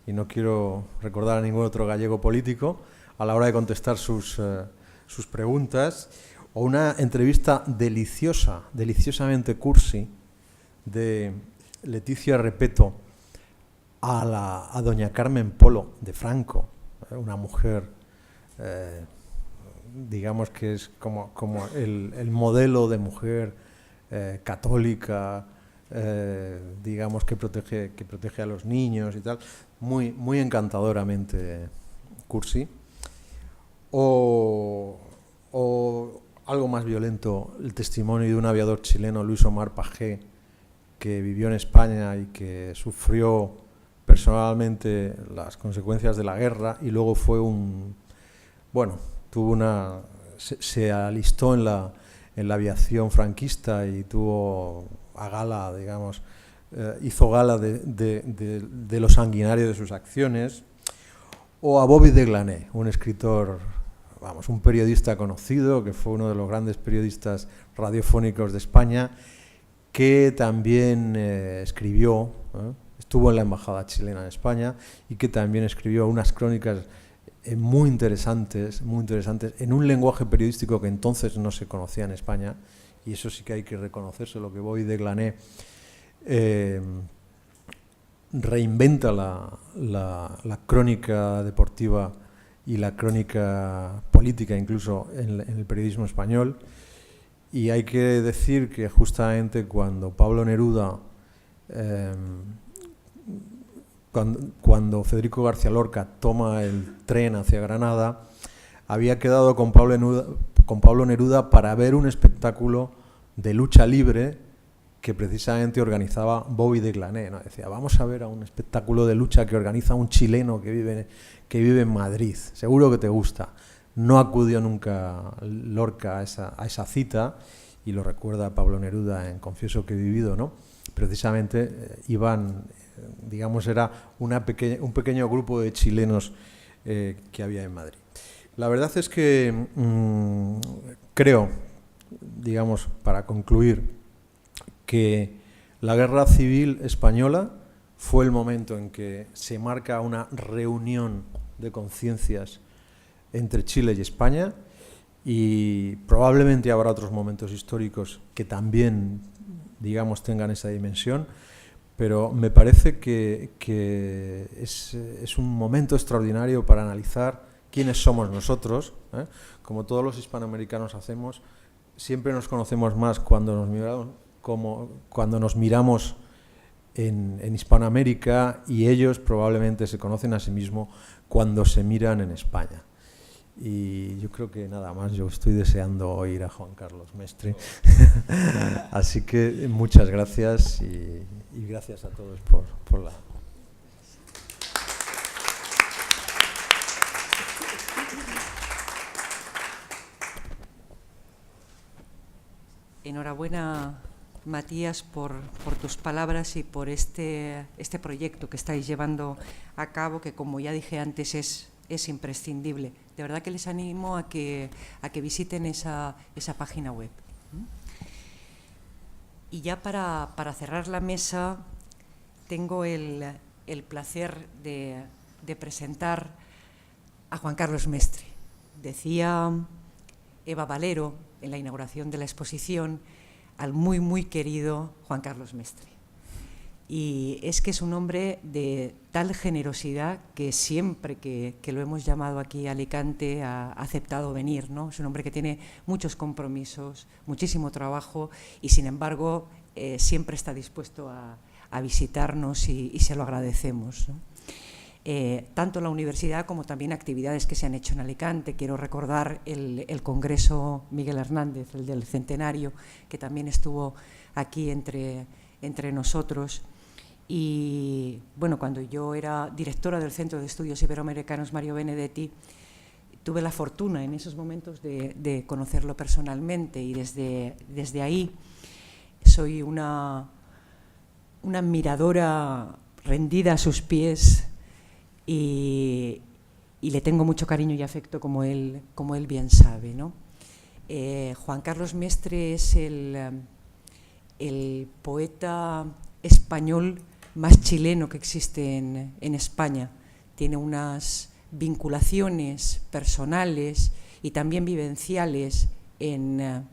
y no quiero recordar a ningún otro gallego político, a la hora de contestar sus preguntas, o una entrevista deliciosamente cursi, de Leticia Repeto a doña Carmen Polo de Franco, una mujer, digamos que es como el modelo de mujer católica, digamos que protege a los niños y tal, muy encantadoramente cursi. O algo más violento, el testimonio de un aviador chileno, Luis Omar Pagé, que vivió en España y que sufrió personalmente las consecuencias de la guerra, y luego se alistó en la aviación franquista y hizo gala de lo sanguinario de sus acciones. O a Bobby de Glané, un escritor, un periodista conocido, que fue uno de los grandes periodistas radiofónicos de España, que también escribió, estuvo en la embajada chilena en España, y que también escribió unas crónicas muy interesantes, en un lenguaje periodístico que entonces no se conocía en España, y eso sí que hay que reconocerse, lo que Bobby de Glané reinventa la crónica deportiva y la crónica política incluso en el periodismo español. Y hay que decir que justamente cuando Pablo Neruda, cuando Federico García Lorca toma el tren hacia Granada, había quedado con Pablo Neruda para ver un espectáculo de lucha libre que precisamente organizaba Bobby de Glané, ¿no? Decía, vamos a ver a un espectáculo de lucha que organiza un chileno que vive en Madrid, seguro que te gusta. No acudió nunca Lorca a esa cita, y lo recuerda Pablo Neruda en Confieso que he vivido, ¿no? Precisamente iban, era un pequeño grupo de chilenos que había en Madrid. La verdad es que creo, para concluir, que la Guerra Civil Española fue el momento en que se marca una reunión de conciencias entre Chile y España, y probablemente habrá otros momentos históricos que también, tengan esa dimensión, pero me parece que es un momento extraordinario para analizar quiénes somos nosotros, ¿eh? Como todos los hispanoamericanos hacemos, siempre nos conocemos más cuando nos miramos en Hispanoamérica, y ellos probablemente se conocen a sí mismos cuando se miran en España. Y yo creo que nada más, yo estoy deseando oír a Juan Carlos Mestre. Así que muchas gracias, y gracias a todos por la... Enhorabuena, Matías, por tus palabras y por este proyecto que estáis llevando a cabo, que, como ya dije antes, es imprescindible. De verdad que les animo a que visiten esa página web. Y ya para cerrar la mesa, tengo el placer de presentar a Juan Carlos Mestre. Decía Eva Valero en la inauguración de la exposición al muy querido Juan Carlos Mestre. Y es que es un hombre de tal generosidad que siempre que lo hemos llamado aquí a Alicante ha aceptado venir, ¿no? Es un hombre que tiene muchos compromisos, muchísimo trabajo, y sin embargo siempre está dispuesto a visitarnos, y se lo agradecemos, ¿no? Tanto la universidad como también actividades que se han hecho en Alicante. Quiero recordar el Congreso Miguel Hernández, el del centenario, que también estuvo aquí entre nosotros. Y bueno, cuando yo era directora del Centro de Estudios Iberoamericanos Mario Benedetti, tuve la fortuna en esos momentos de conocerlo personalmente, y desde ahí soy una admiradora rendida a sus pies, y le tengo mucho cariño y afecto, como él bien sabe, ¿no? Juan Carlos Mestre es el poeta español más chileno que existe en España. Tiene unas vinculaciones personales y también vivenciales en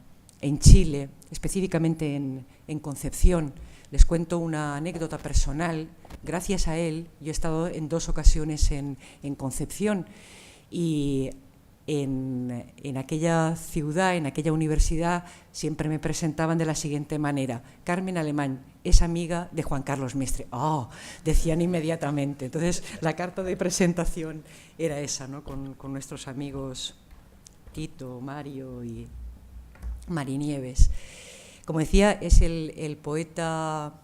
Chile, específicamente en Concepción. Les cuento una anécdota personal. Gracias a él, yo he estado en 2 ocasiones en Concepción, y en aquella ciudad, en aquella universidad, siempre me presentaban de la siguiente manera: Carmen Alemán es amiga de Juan Carlos Mestre. ¡Oh!, decían inmediatamente. Entonces, la carta de presentación era esa, ¿no?, con nuestros amigos Tito, Mario y Mari Nieves. Como decía, es el poeta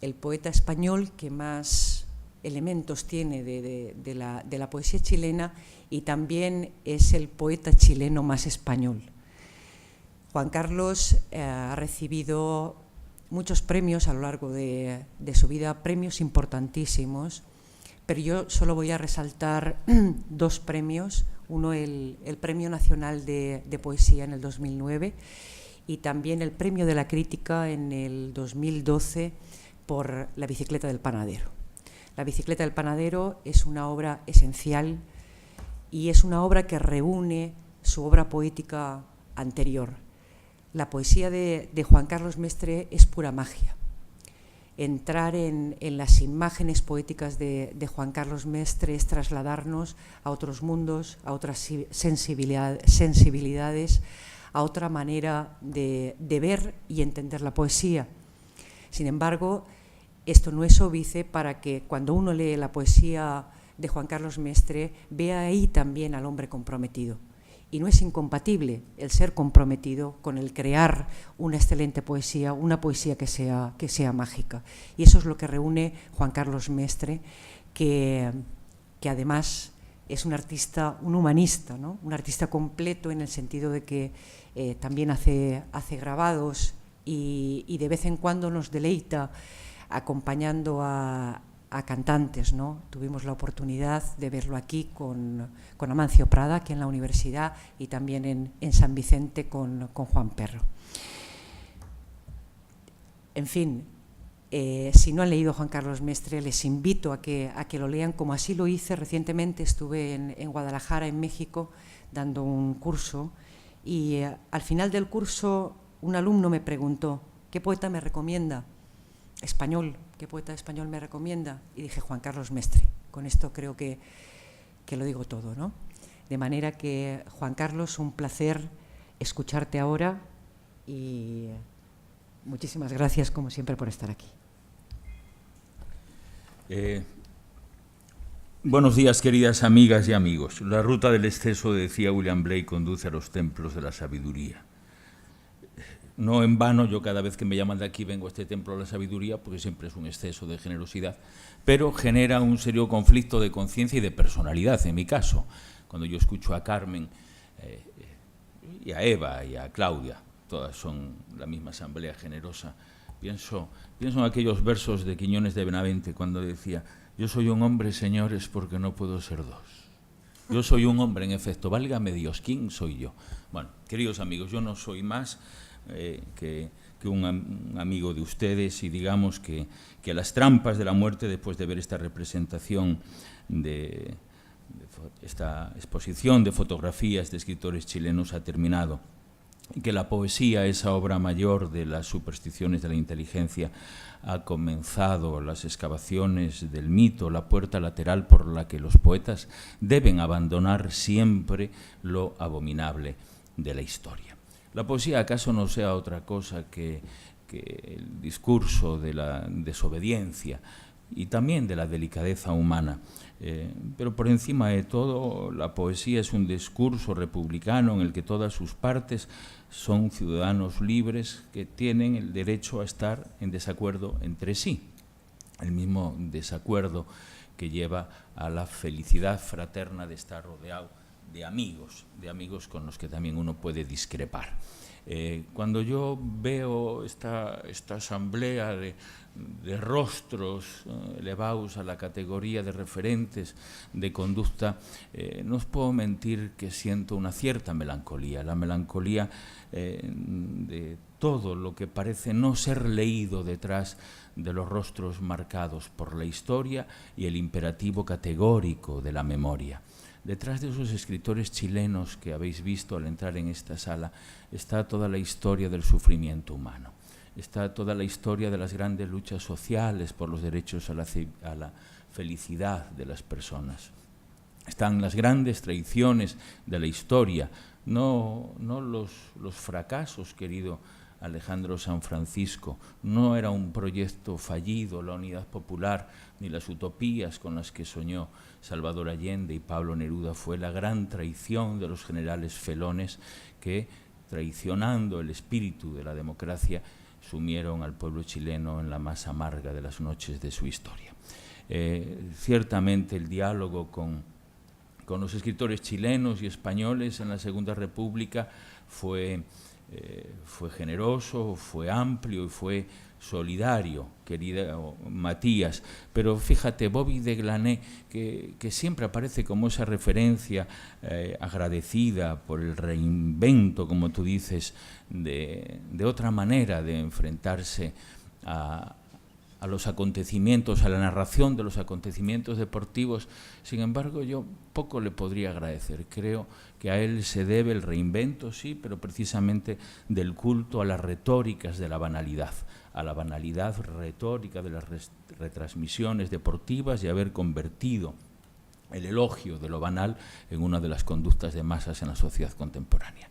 español que más elementos tiene de la poesía chilena, y también es el poeta chileno más español. Juan Carlos ha recibido muchos premios a lo largo de su vida, premios importantísimos, pero yo solo voy a resaltar 2 premios. Uno, el Premio Nacional de Poesía en el 2009, y también el Premio de la Crítica en el 2012 por La bicicleta del panadero. La bicicleta del panadero es una obra esencial, y es una obra que reúne su obra poética anterior. La poesía de Juan Carlos Mestre es pura magia. Entrar en las imágenes poéticas de Juan Carlos Mestre es trasladarnos a otros mundos, a otras sensibilidades, a otra manera de ver y entender la poesía. Sin embargo, esto no es óbice para que cuando uno lee la poesía de Juan Carlos Mestre vea ahí también al hombre comprometido. Y no es incompatible el ser comprometido con el crear una excelente poesía, una poesía que sea mágica. Y eso es lo que reúne Juan Carlos Mestre, que además es un artista, un humanista, ¿no?, un artista completo, en el sentido de que también hace grabados y de vez en cuando nos deleita acompañando a cantantes, ¿no? Tuvimos la oportunidad de verlo aquí con Amancio Prada, aquí en la universidad, y también en San Vicente con Juan Perro. En fin, si no han leído Juan Carlos Mestre, les invito a que lo lean, como así lo hice recientemente. Estuve en Guadalajara, en México, dando un curso, y al final del curso un alumno me preguntó: ¿qué poeta me recomienda? Español, ¿qué poeta español me recomienda? Y dije: Juan Carlos Mestre. Con esto creo que lo digo todo, ¿no? De manera que, Juan Carlos, un placer escucharte ahora, y muchísimas gracias, como siempre, por estar aquí. Buenos días, queridas amigas y amigos. La ruta del exceso, decía William Blake, conduce a los templos de la sabiduría. No en vano, yo cada vez que me llaman de aquí vengo a este templo de la sabiduría, porque siempre es un exceso de generosidad, pero genera un serio conflicto de conciencia y de personalidad, en mi caso. Cuando yo escucho a Carmen y a Eva y a Claudia, todas son la misma asamblea generosa, pienso en aquellos versos de Quiñones de Benavente, cuando decía: yo soy un hombre, señores, porque no puedo ser dos. Yo soy un hombre, en efecto, válgame Dios, ¿quién soy yo? Bueno, queridos amigos, yo no soy más que un amigo de ustedes, y digamos que las trampas de la muerte, después de ver esta representación de esta exposición de fotografías de escritores chilenos, ha terminado, y que la poesía, esa obra mayor de las supersticiones de la inteligencia, ha comenzado las excavaciones del mito, la puerta lateral por la que los poetas deben abandonar siempre lo abominable de la historia. La poesía, ¿acaso no sea otra cosa que el discurso de la desobediencia y también de la delicadeza humana? Pero por encima de todo, la poesía es un discurso republicano en el que todas sus partes son ciudadanos libres que tienen el derecho a estar en desacuerdo entre sí. El mismo desacuerdo que lleva a la felicidad fraterna de estar rodeado de amigos con los que también uno puede discrepar. Cuando yo veo esta asamblea de rostros elevados a la categoría de referentes de conducta, no os puedo mentir que siento una cierta melancolía, la melancolía de todo lo que parece no ser leído detrás de los rostros marcados por la historia y el imperativo categórico de la memoria. Detrás de esos escritores chilenos que habéis visto al entrar en esta sala está toda la historia del sufrimiento humano, está toda la historia de las grandes luchas sociales por los derechos a la felicidad de las personas. Están las grandes traiciones de la historia, no los fracasos, querido Alejandro San Francisco. No era un proyecto fallido la unidad popular ni las utopías con las que soñó Salvador Allende y Pablo Neruda. Fue la gran traición de los generales felones que, traicionando el espíritu de la democracia, sumieron al pueblo chileno en la más amarga de las noches de su historia. Ciertamente el diálogo con los escritores chilenos y españoles en la Segunda República fue generoso, fue amplio y fue solidario, querido Matías. Pero fíjate, Bobby de Glané, que siempre aparece como esa referencia agradecida por el reinvento, como tú dices, de otra manera de enfrentarse a los acontecimientos, a la narración de los acontecimientos deportivos. Sin embargo, yo poco le podría agradecer. Creo que a él se debe el reinvento, sí, pero precisamente del culto a las retóricas de la banalidad, a la banalidad retórica de las retransmisiones deportivas y haber convertido el elogio de lo banal en una de las conductas de masas en la sociedad contemporánea.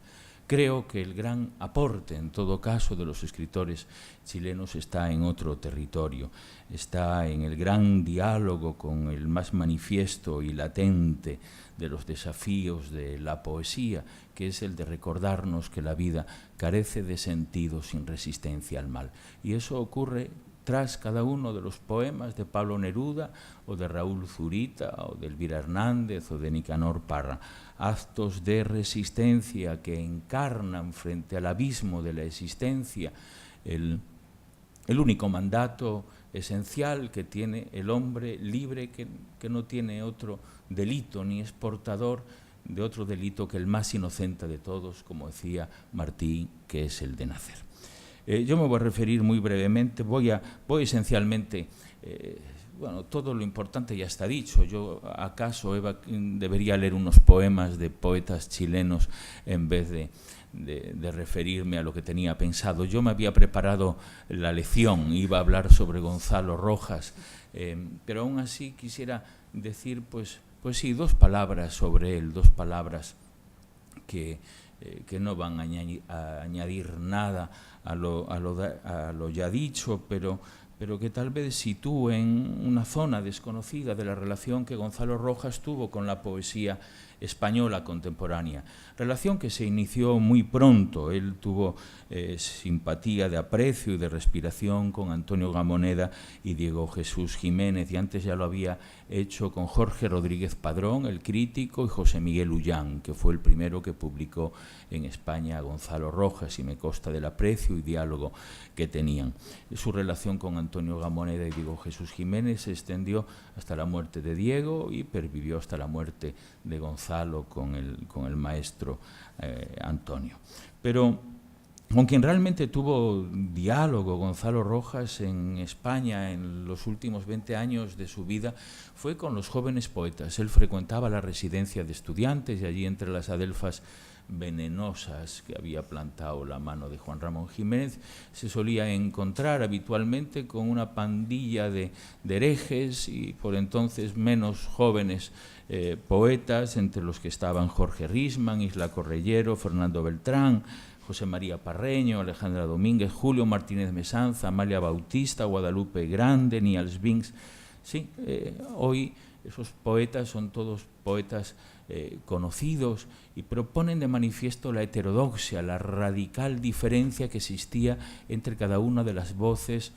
Creo que el gran aporte, en todo caso, de los escritores chilenos está en otro territorio, está en el gran diálogo con el más manifiesto y latente de los desafíos de la poesía, que es el de recordarnos que la vida carece de sentido sin resistencia al mal. Y eso ocurre tras cada uno de los poemas de Pablo Neruda o de Raúl Zurita o de Elvira Hernández o de Nicanor Parra. Actos de resistencia que encarnan frente al abismo de la existencia el único mandato esencial que tiene el hombre libre, que no tiene otro delito ni es portador de otro delito que el más inocente de todos, como decía Martí, que es el de nacer. Yo me voy a referir muy brevemente, voy esencialmente, bueno, todo lo importante ya está dicho. Yo acaso debería leer unos poemas de poetas chilenos en vez de referirme a lo que tenía pensado. Yo me había preparado la lección, iba a hablar sobre Gonzalo Rojas, pero aún así quisiera decir, pues sí, dos palabras sobre él, dos palabras que no van a añadir nada a lo ya dicho, pero que tal vez sitúen una zona desconocida de la relación que Gonzalo Rojas tuvo con la poesía española contemporánea. Relación que se inició muy pronto. Él tuvo simpatía de aprecio y de respiración con Antonio Gamoneda y Diego Jesús Jiménez, y antes ya lo había hecho con Jorge Rodríguez Padrón, el crítico, y José Miguel Ullán, que fue el primero que publicó en España a Gonzalo Rojas, y me consta del aprecio y diálogo que tenían. Su relación con Antonio Gamoneda y Diego Jesús Jiménez se extendió hasta la muerte de Diego y pervivió hasta la muerte de Gonzalo con el maestro Antonio. Pero con quien realmente tuvo diálogo Gonzalo Rojas en España en los últimos 20 años de su vida fue con los jóvenes poetas. Él frecuentaba la residencia de estudiantes y allí, entre las adelfas venenosas que había plantado la mano de Juan Ramón Jiménez, se solía encontrar habitualmente con una pandilla de herejes y por entonces menos jóvenes poetas, entre los que estaban Jorge Risman, Isla Correllero, Fernando Beltrán, José María Parreño, Alejandra Domínguez, Julio Martínez Mesanza, Amalia Bautista, Guadalupe Grande, Niels Vinks. Sí, hoy esos poetas son todos poetas conocidos y proponen de manifiesto la heterodoxia, la radical diferencia que existía entre cada una de las voces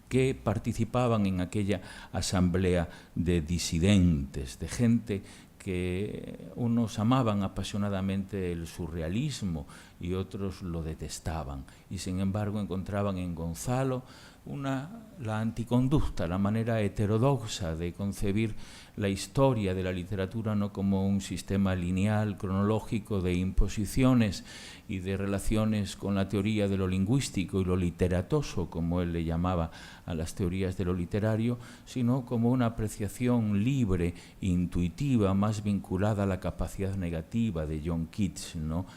que participaban en aquella asamblea de disidentes, de gente que unos amaban apasionadamente el surrealismo y otros lo detestaban. Y sin embargo encontraban en Gonzalo la anticonducta, la manera heterodoxa de concebir la historia de la literatura no como un sistema lineal, cronológico de imposiciones y de relaciones con la teoría de lo lingüístico y lo literatoso, como él le llamaba a las teorías de lo literario, sino como una apreciación libre, intuitiva, más vinculada a la capacidad negativa de John Keats, ¿no?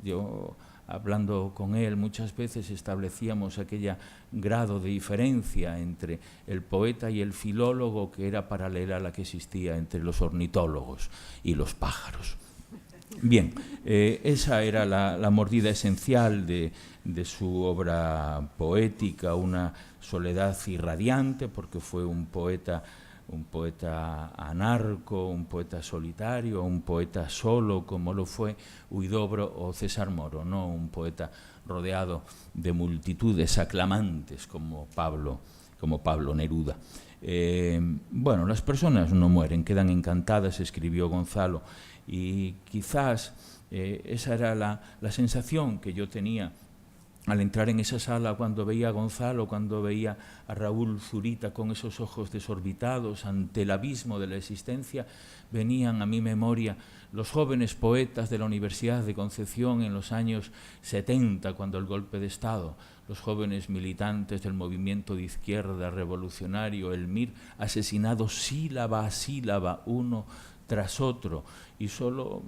Yo, hablando con él, muchas veces establecíamos aquel grado de diferencia entre el poeta y el filólogo que era paralela a la que existía entre los ornitólogos y los pájaros. Bien, esa era la mordida esencial de su obra poética, una soledad irradiante, porque fue un poeta anarco, un poeta solitario, un poeta solo, como lo fue Huidobro o César Moro, no un poeta rodeado de multitudes aclamantes como Pablo Neruda. Bueno, las personas no mueren, quedan encantadas, escribió Gonzalo, y quizás esa era la sensación que yo tenía al entrar en esa sala cuando veía a Gonzalo, cuando veía a Raúl Zurita con esos ojos desorbitados ante el abismo de la existencia. Venían a mi memoria los jóvenes poetas de la Universidad de Concepción en los años 70, cuando el golpe de Estado, los jóvenes militantes del movimiento de izquierda revolucionario, el MIR, asesinados sílaba a sílaba, uno tras otro, y solo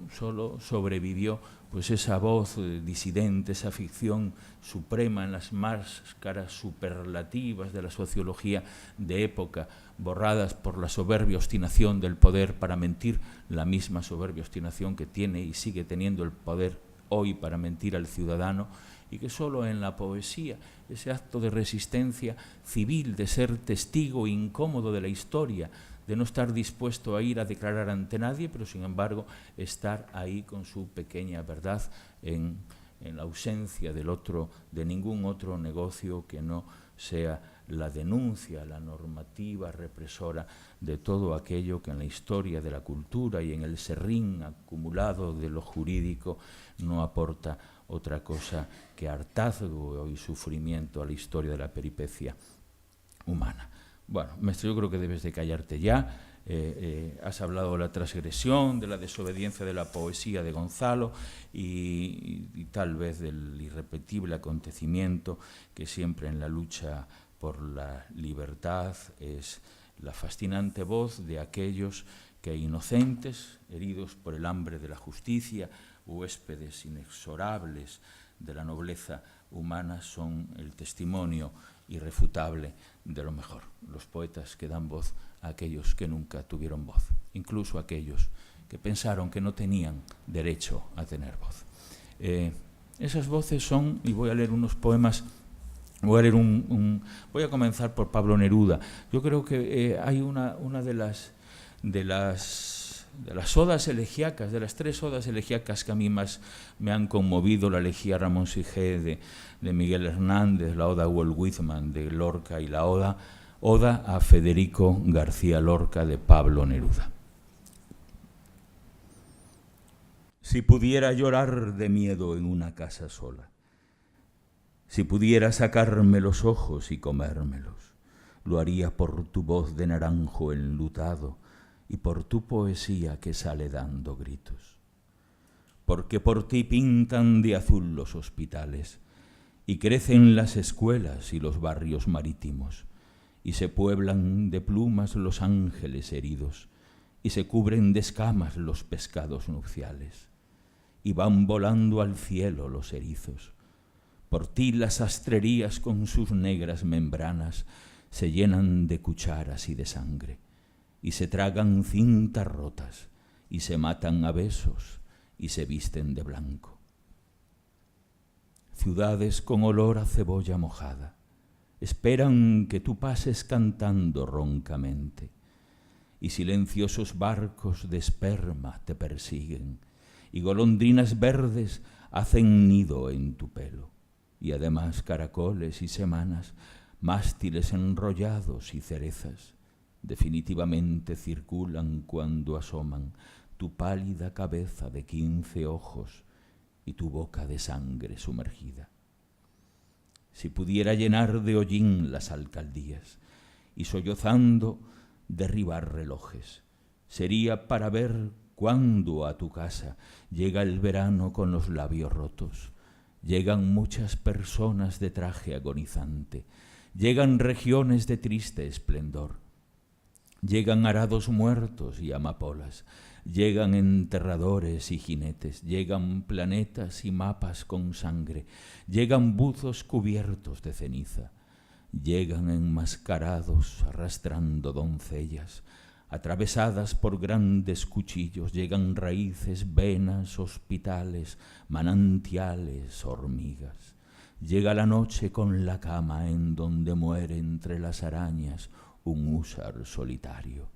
sobrevivió pues esa voz disidente, esa ficción suprema en las máscaras superlativas de la sociología de época, borradas por la soberbia obstinación del poder para mentir, la misma soberbia obstinación que tiene y sigue teniendo el poder hoy para mentir al ciudadano, y que solo en la poesía, ese acto de resistencia civil, de ser testigo incómodo de la historia, de no estar dispuesto a ir a declarar ante nadie, pero sin embargo estar ahí con su pequeña verdad en la ausencia de ningún otro negocio que no sea la denuncia, la normativa represora de todo aquello que en la historia de la cultura y en el serrín acumulado de lo jurídico no aporta otra cosa que hartazgo y sufrimiento a la historia de la peripecia humana. Bueno, maestro, yo creo que debes de callarte ya. Has hablado de la transgresión, de la desobediencia de la poesía de Gonzalo y tal vez del irrepetible acontecimiento que siempre en la lucha por la libertad es la fascinante voz de aquellos que inocentes, heridos por el hambre de la justicia, huéspedes inexorables de la nobleza humana, son el testimonio irrefutable de lo mejor. Los poetas que dan voz a aquellos que nunca tuvieron voz, incluso aquellos que pensaron que no tenían derecho a tener voz. Esas voces son, y voy a leer unos poemas, voy a comenzar por Pablo Neruda. Yo creo que hay una de las odas elegíacas, de las 3 odas elegíacas que a mí más me han conmovido, la elegía Ramón Sigé de Miguel Hernández, la oda a Walt Whitman de Lorca y la oda a Federico García Lorca de Pablo Neruda. Si pudiera llorar de miedo en una casa sola, si pudiera sacarme los ojos y comérmelos, lo haría por tu voz de naranjo enlutado y por tu poesía que sale dando gritos. Porque por ti pintan de azul los hospitales y crecen las escuelas y los barrios marítimos y se pueblan de plumas los ángeles heridos y se cubren de escamas los pescados nupciales y van volando al cielo los erizos. Por ti las sastrerías con sus negras membranas se llenan de cucharas y de sangre y se tragan cintas rotas y se matan a besos y se visten de blanco. Ciudades con olor a cebolla mojada esperan que tú pases cantando roncamente y silenciosos barcos de esperma te persiguen y golondrinas verdes hacen nido en tu pelo y además caracoles y semanas, mástiles enrollados y cerezas definitivamente circulan cuando asoman tu pálida cabeza de 15 ojos y tu boca de sangre sumergida. Si pudiera llenar de hollín las alcaldías y sollozando derribar relojes, sería para ver cuándo a tu casa llega el verano con los labios rotos. Llegan muchas personas de traje agonizante, llegan regiones de triste esplendor, llegan arados muertos y amapolas, llegan enterradores y jinetes, llegan planetas y mapas con sangre, llegan buzos cubiertos de ceniza, llegan enmascarados arrastrando doncellas, atravesadas por grandes cuchillos, llegan raíces, venas, hospitales, manantiales, hormigas. Llega la noche con la cama en donde muere entre las arañas un húsar solitario.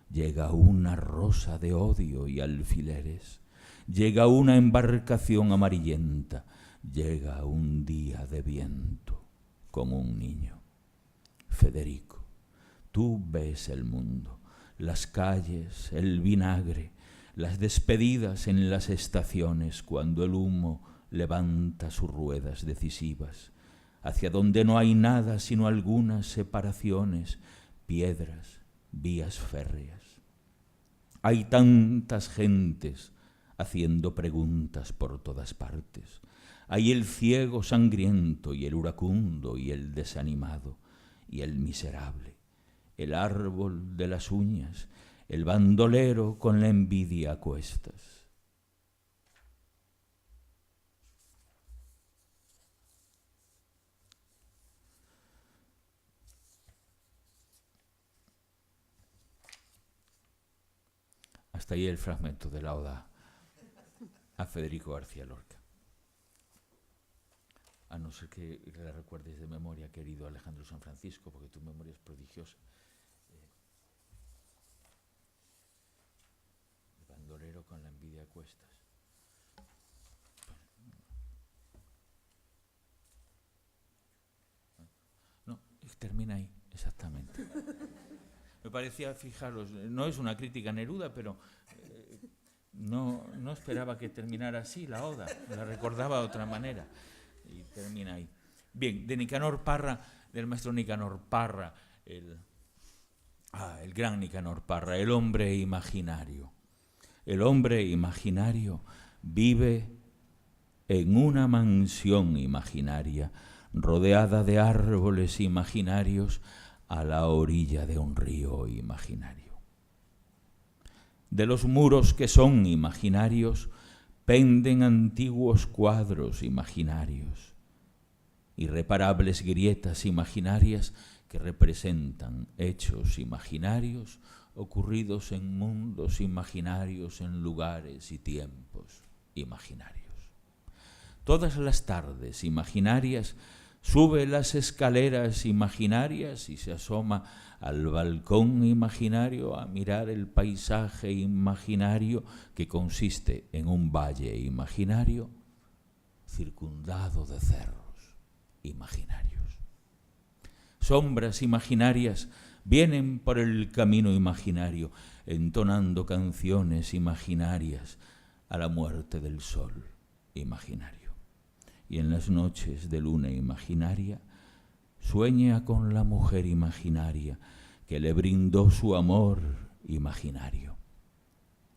Llega una rosa de odio y alfileres. Llega una embarcación amarillenta. Llega un día de viento como un niño. Federico, tú ves el mundo, las calles, el vinagre, las despedidas en las estaciones cuando el humo levanta sus ruedas decisivas, hacia donde no hay nada sino algunas separaciones, piedras, vías férreas. Hay tantas gentes haciendo preguntas por todas partes. Hay el ciego sangriento y el iracundo y el desanimado y el miserable, el árbol de las uñas, el bandolero con la envidia a cuestas. Hasta ahí el fragmento de la oda a Federico García Lorca. A no ser que la recuerdes de memoria, querido Alejandro San Francisco, porque tu memoria es prodigiosa. El bandolero con la envidia a cuestas. No, termina ahí, exactamente. Me parecía, fijaros, no es una crítica a Neruda, pero no esperaba que terminara así la oda, la recordaba de otra manera. Y termina ahí. Bien, de Nicanor Parra, del maestro Nicanor Parra, el gran Nicanor Parra, el hombre imaginario. El hombre imaginario vive en una mansión imaginaria, rodeada de árboles imaginarios, a la orilla de un río imaginario. De los muros que son imaginarios, penden antiguos cuadros imaginarios, irreparables grietas imaginarias que representan hechos imaginarios ocurridos en mundos imaginarios, en lugares y tiempos imaginarios. Todas las tardes imaginarias sube las escaleras imaginarias y se asoma al balcón imaginario a mirar el paisaje imaginario que consiste en un valle imaginario circundado de cerros imaginarios. Sombras imaginarias vienen por el camino imaginario entonando canciones imaginarias a la muerte del sol imaginario. Y en las noches de luna imaginaria sueña con la mujer imaginaria que le brindó su amor imaginario.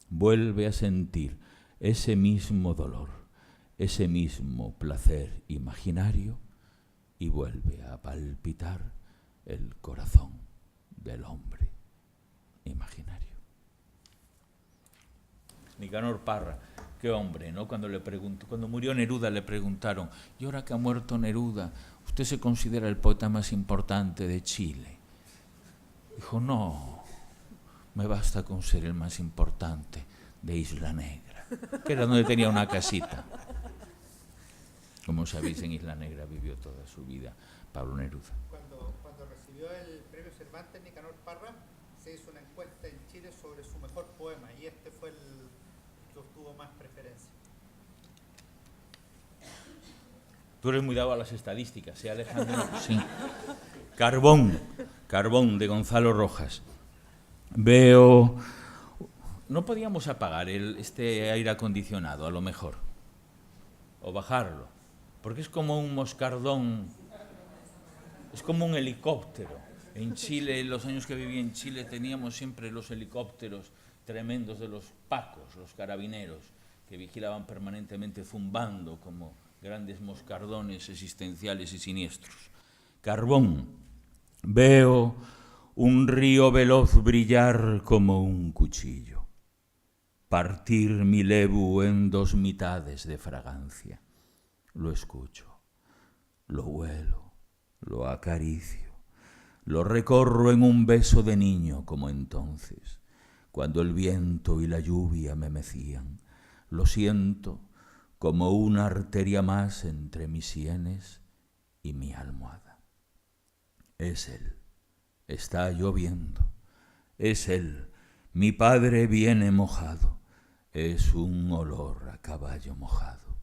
Vuelve a sentir ese mismo dolor, ese mismo placer imaginario y vuelve a palpitar el corazón del hombre imaginario. Nicanor Parra. Qué hombre, ¿no? Cuando murió Neruda le preguntaron, ¿y ahora que ha muerto Neruda, usted se considera el poeta más importante de Chile? Dijo, no, me basta con ser el más importante de Isla Negra, que era donde tenía una casita. Como sabéis, en Isla Negra vivió toda su vida Pablo Neruda. Cuando recibió el premio Cervantes, Nicanor Parra, se hizo una encuesta en Chile sobre su mejor poema y este fue el que obtuvo más preferencia. Tú eres muy dado a las estadísticas, ¿eh, Alejandro? Sí. Carbón de Gonzalo Rojas. Veo... No podíamos apagar este aire acondicionado, a lo mejor. o bajarlo, porque es como un moscardón, es como un helicóptero. En Chile, en los años que viví en Chile, teníamos siempre los helicópteros tremendos de los pacos, los carabineros, que vigilaban permanentemente zumbando como grandes moscardones existenciales y siniestros. Carbón. Veo un río veloz brillar como un cuchillo, partir mi lebu en dos mitades de fragancia. Lo escucho, lo huelo, lo acaricio, lo recorro en un beso de niño como entonces, cuando el viento y la lluvia me mecían. Lo siento como una arteria más entre mis sienes y mi almohada. Es él, está lloviendo, es él, mi padre viene mojado, es un olor a caballo mojado,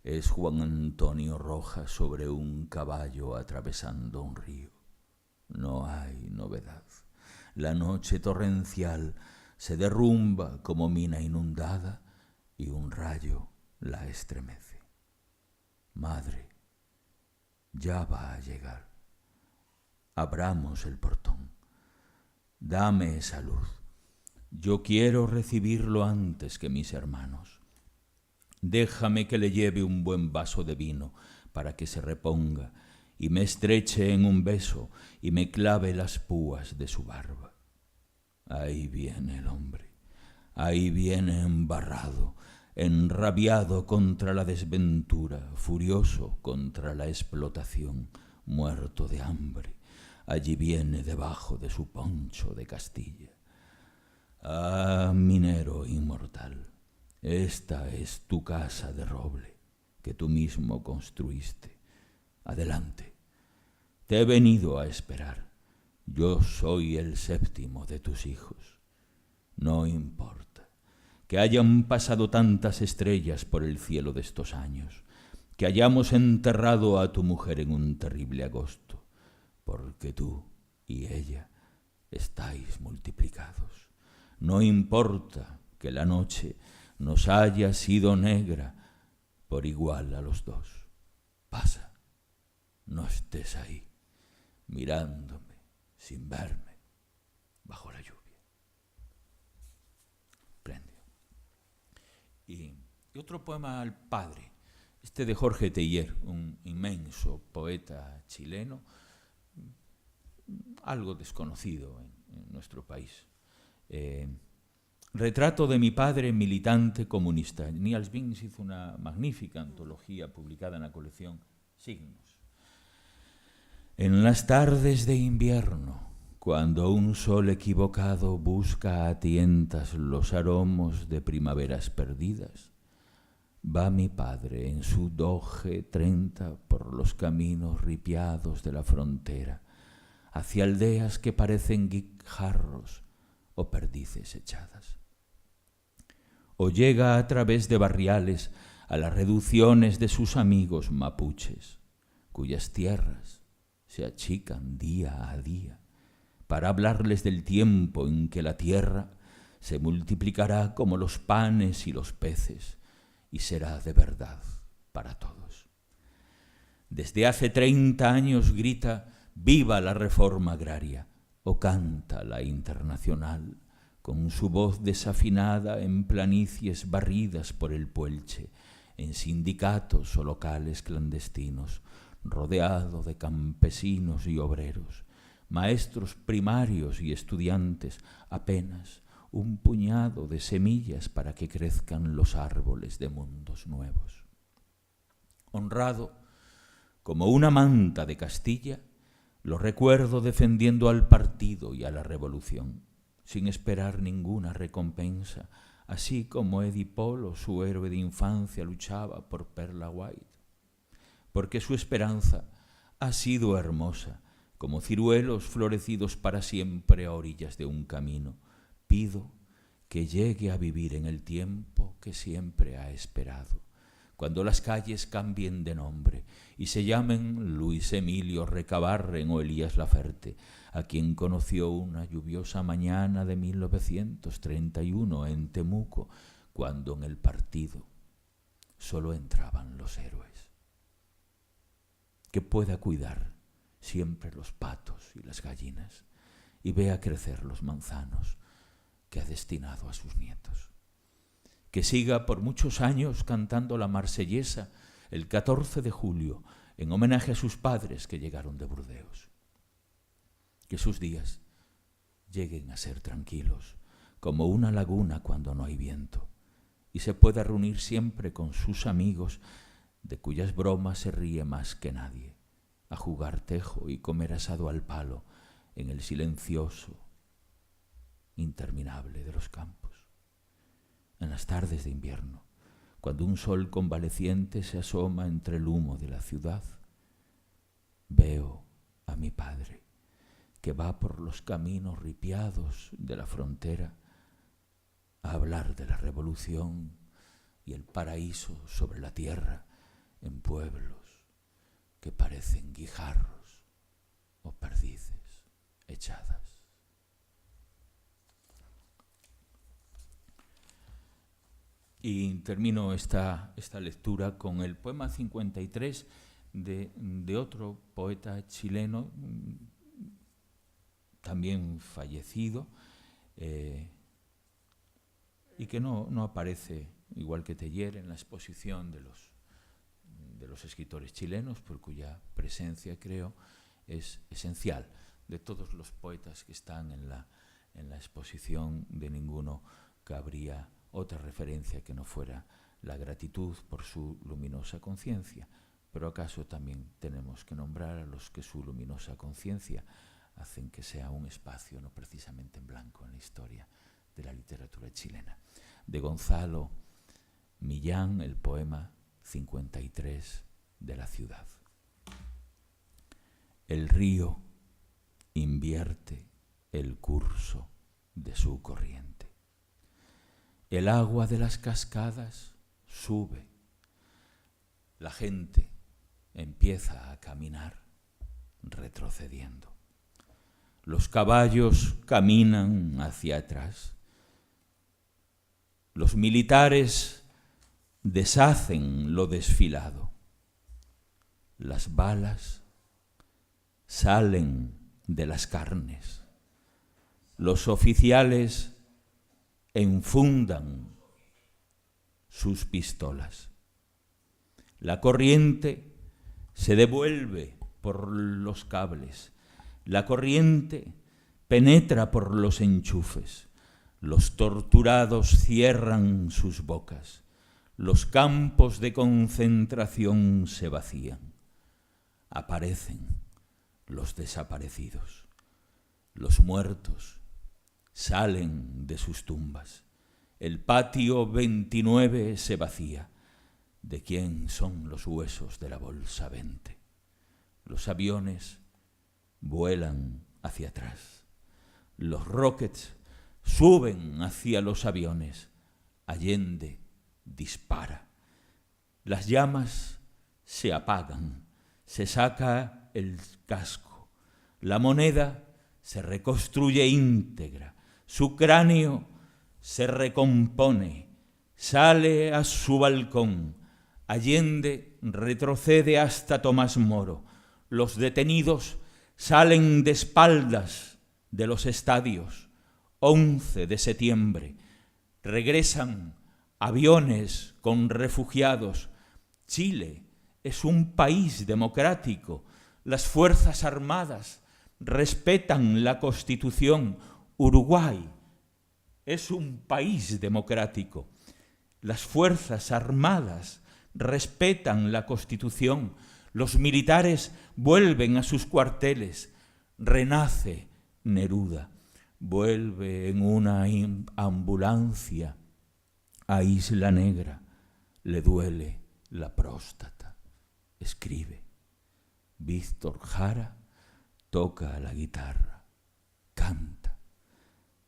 es Juan Antonio Rojas sobre un caballo atravesando un río. No hay novedad, la noche torrencial se derrumba como mina inundada y un rayo la estremece. Madre, ya va a llegar. Abramos el portón. Dame esa luz. Yo quiero recibirlo antes que mis hermanos. Déjame que le lleve un buen vaso de vino para que se reponga y me estreche en un beso y me clave las púas de su barba. Ahí viene el hombre, ahí viene embarrado, enrabiado contra la desventura, furioso contra la explotación, muerto de hambre. Allí viene debajo de su poncho de Castilla. Ah, minero inmortal, esta es tu casa de roble que tú mismo construiste. Adelante, te he venido a esperar. Yo soy el séptimo de tus hijos. No importa que hayan pasado tantas estrellas por el cielo de estos años, que hayamos enterrado a tu mujer en un terrible agosto, porque tú y ella estáis multiplicados. No importa que la noche nos haya sido negra por igual a los dos. Pasa, no estés ahí, mirándome sin verme, bajo la lluvia. Espléndido. Y otro poema al padre, este de Jorge Teillier, un inmenso poeta chileno, algo desconocido en nuestro país. Retrato de mi padre militante comunista. Niels Vince hizo una magnífica antología publicada en la colección Signos. En las tardes de invierno, cuando un sol equivocado busca a tientas los aromos de primaveras perdidas, va mi padre en su doge 30 por los caminos ripiados de la frontera, hacia aldeas que parecen guijarros o perdices echadas. O llega a través de barriales a las reducciones de sus amigos mapuches, cuyas tierras se achican día a día, para hablarles del tiempo en que la tierra se multiplicará como los panes y los peces y será de verdad para todos. Desde hace 30 años grita «Viva la reforma agraria» o canta la Internacional con su voz desafinada en planicies barridas por el Puelche, en sindicatos o locales clandestinos, rodeado de campesinos y obreros, maestros primarios y estudiantes, apenas un puñado de semillas para que crezcan los árboles de mundos nuevos. Honrado como una manta de Castilla, lo recuerdo defendiendo al partido y a la revolución, sin esperar ninguna recompensa, así como Edipolo, su héroe de infancia, luchaba por Perla White. Porque su esperanza ha sido hermosa, como ciruelos florecidos para siempre a orillas de un camino. Pido que llegue a vivir en el tiempo que siempre ha esperado, cuando las calles cambien de nombre y se llamen Luis Emilio Recabarren o Elías Laferte, a quien conoció una lluviosa mañana de 1931 en Temuco, cuando en el partido solo entraban los héroes. Que pueda cuidar siempre los patos y las gallinas y vea crecer los manzanos que ha destinado a sus nietos. Que siga por muchos años cantando la Marsellesa el 14 de julio en homenaje a sus padres que llegaron de Burdeos. Que sus días lleguen a ser tranquilos, como una laguna cuando no hay viento, y se pueda reunir siempre con sus amigos, de cuyas bromas se ríe más que nadie, a jugar tejo y comer asado al palo en el silencioso, interminable de los campos. En las tardes de invierno, cuando un sol convaleciente se asoma entre el humo de la ciudad, veo a mi padre, que va por los caminos ripiados de la frontera a hablar de la revolución y el paraíso sobre la tierra en pueblos que parecen guijarros o perdices echadas. Y termino esta lectura con el poema 53 de otro poeta chileno, también fallecido, y que no aparece, igual que Teillier, en la exposición de los escritores chilenos, por cuya presencia, creo, es esencial. De todos los poetas que están en la exposición, de ninguno cabría otra referencia que no fuera la gratitud por su luminosa conciencia. Pero acaso también tenemos que nombrar a los que su luminosa conciencia hacen que sea un espacio no precisamente en blanco en la historia de la literatura chilena. De Gonzalo Millán, el poema 53 de la ciudad. El río invierte el curso de su corriente. El agua de las cascadas sube. La gente empieza a caminar retrocediendo. Los caballos caminan hacia atrás. Los militares deshacen lo desfilado. Las balas salen de las carnes. Los oficiales enfundan sus pistolas. La corriente se devuelve por los cables. La corriente penetra por los enchufes. Los torturados cierran sus bocas. Los campos de concentración se vacían. Aparecen los desaparecidos. Los muertos salen de sus tumbas. El patio 29 se vacía. ¿De quién son los huesos de la bolsa 20? Los aviones vuelan hacia atrás. Los rockets suben hacia los aviones. Allende dispara. Las llamas se apagan. Se saca el casco. La moneda se reconstruye íntegra. Su cráneo se recompone. Sale a su balcón. Allende retrocede hasta Tomás Moro. Los detenidos salen de espaldas de los estadios. 11 de septiembre. Regresan aviones con refugiados. Chile es un país democrático. Las Fuerzas Armadas respetan la Constitución. Uruguay es un país democrático. Las Fuerzas Armadas respetan la Constitución. Los militares vuelven a sus cuarteles. Renace Neruda. Vuelve en una ambulancia a Isla Negra. Le duele la próstata. Escribe. Víctor Jara toca la guitarra. Canta.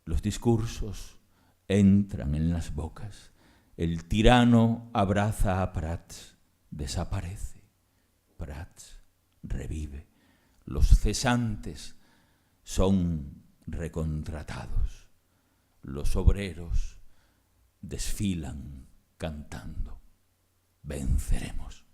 Los discursos entran en las bocas. El tirano abraza a Prats. Desaparece. Prats revive. Los cesantes son recontratados. Los obreros desfilan cantando. venceremos.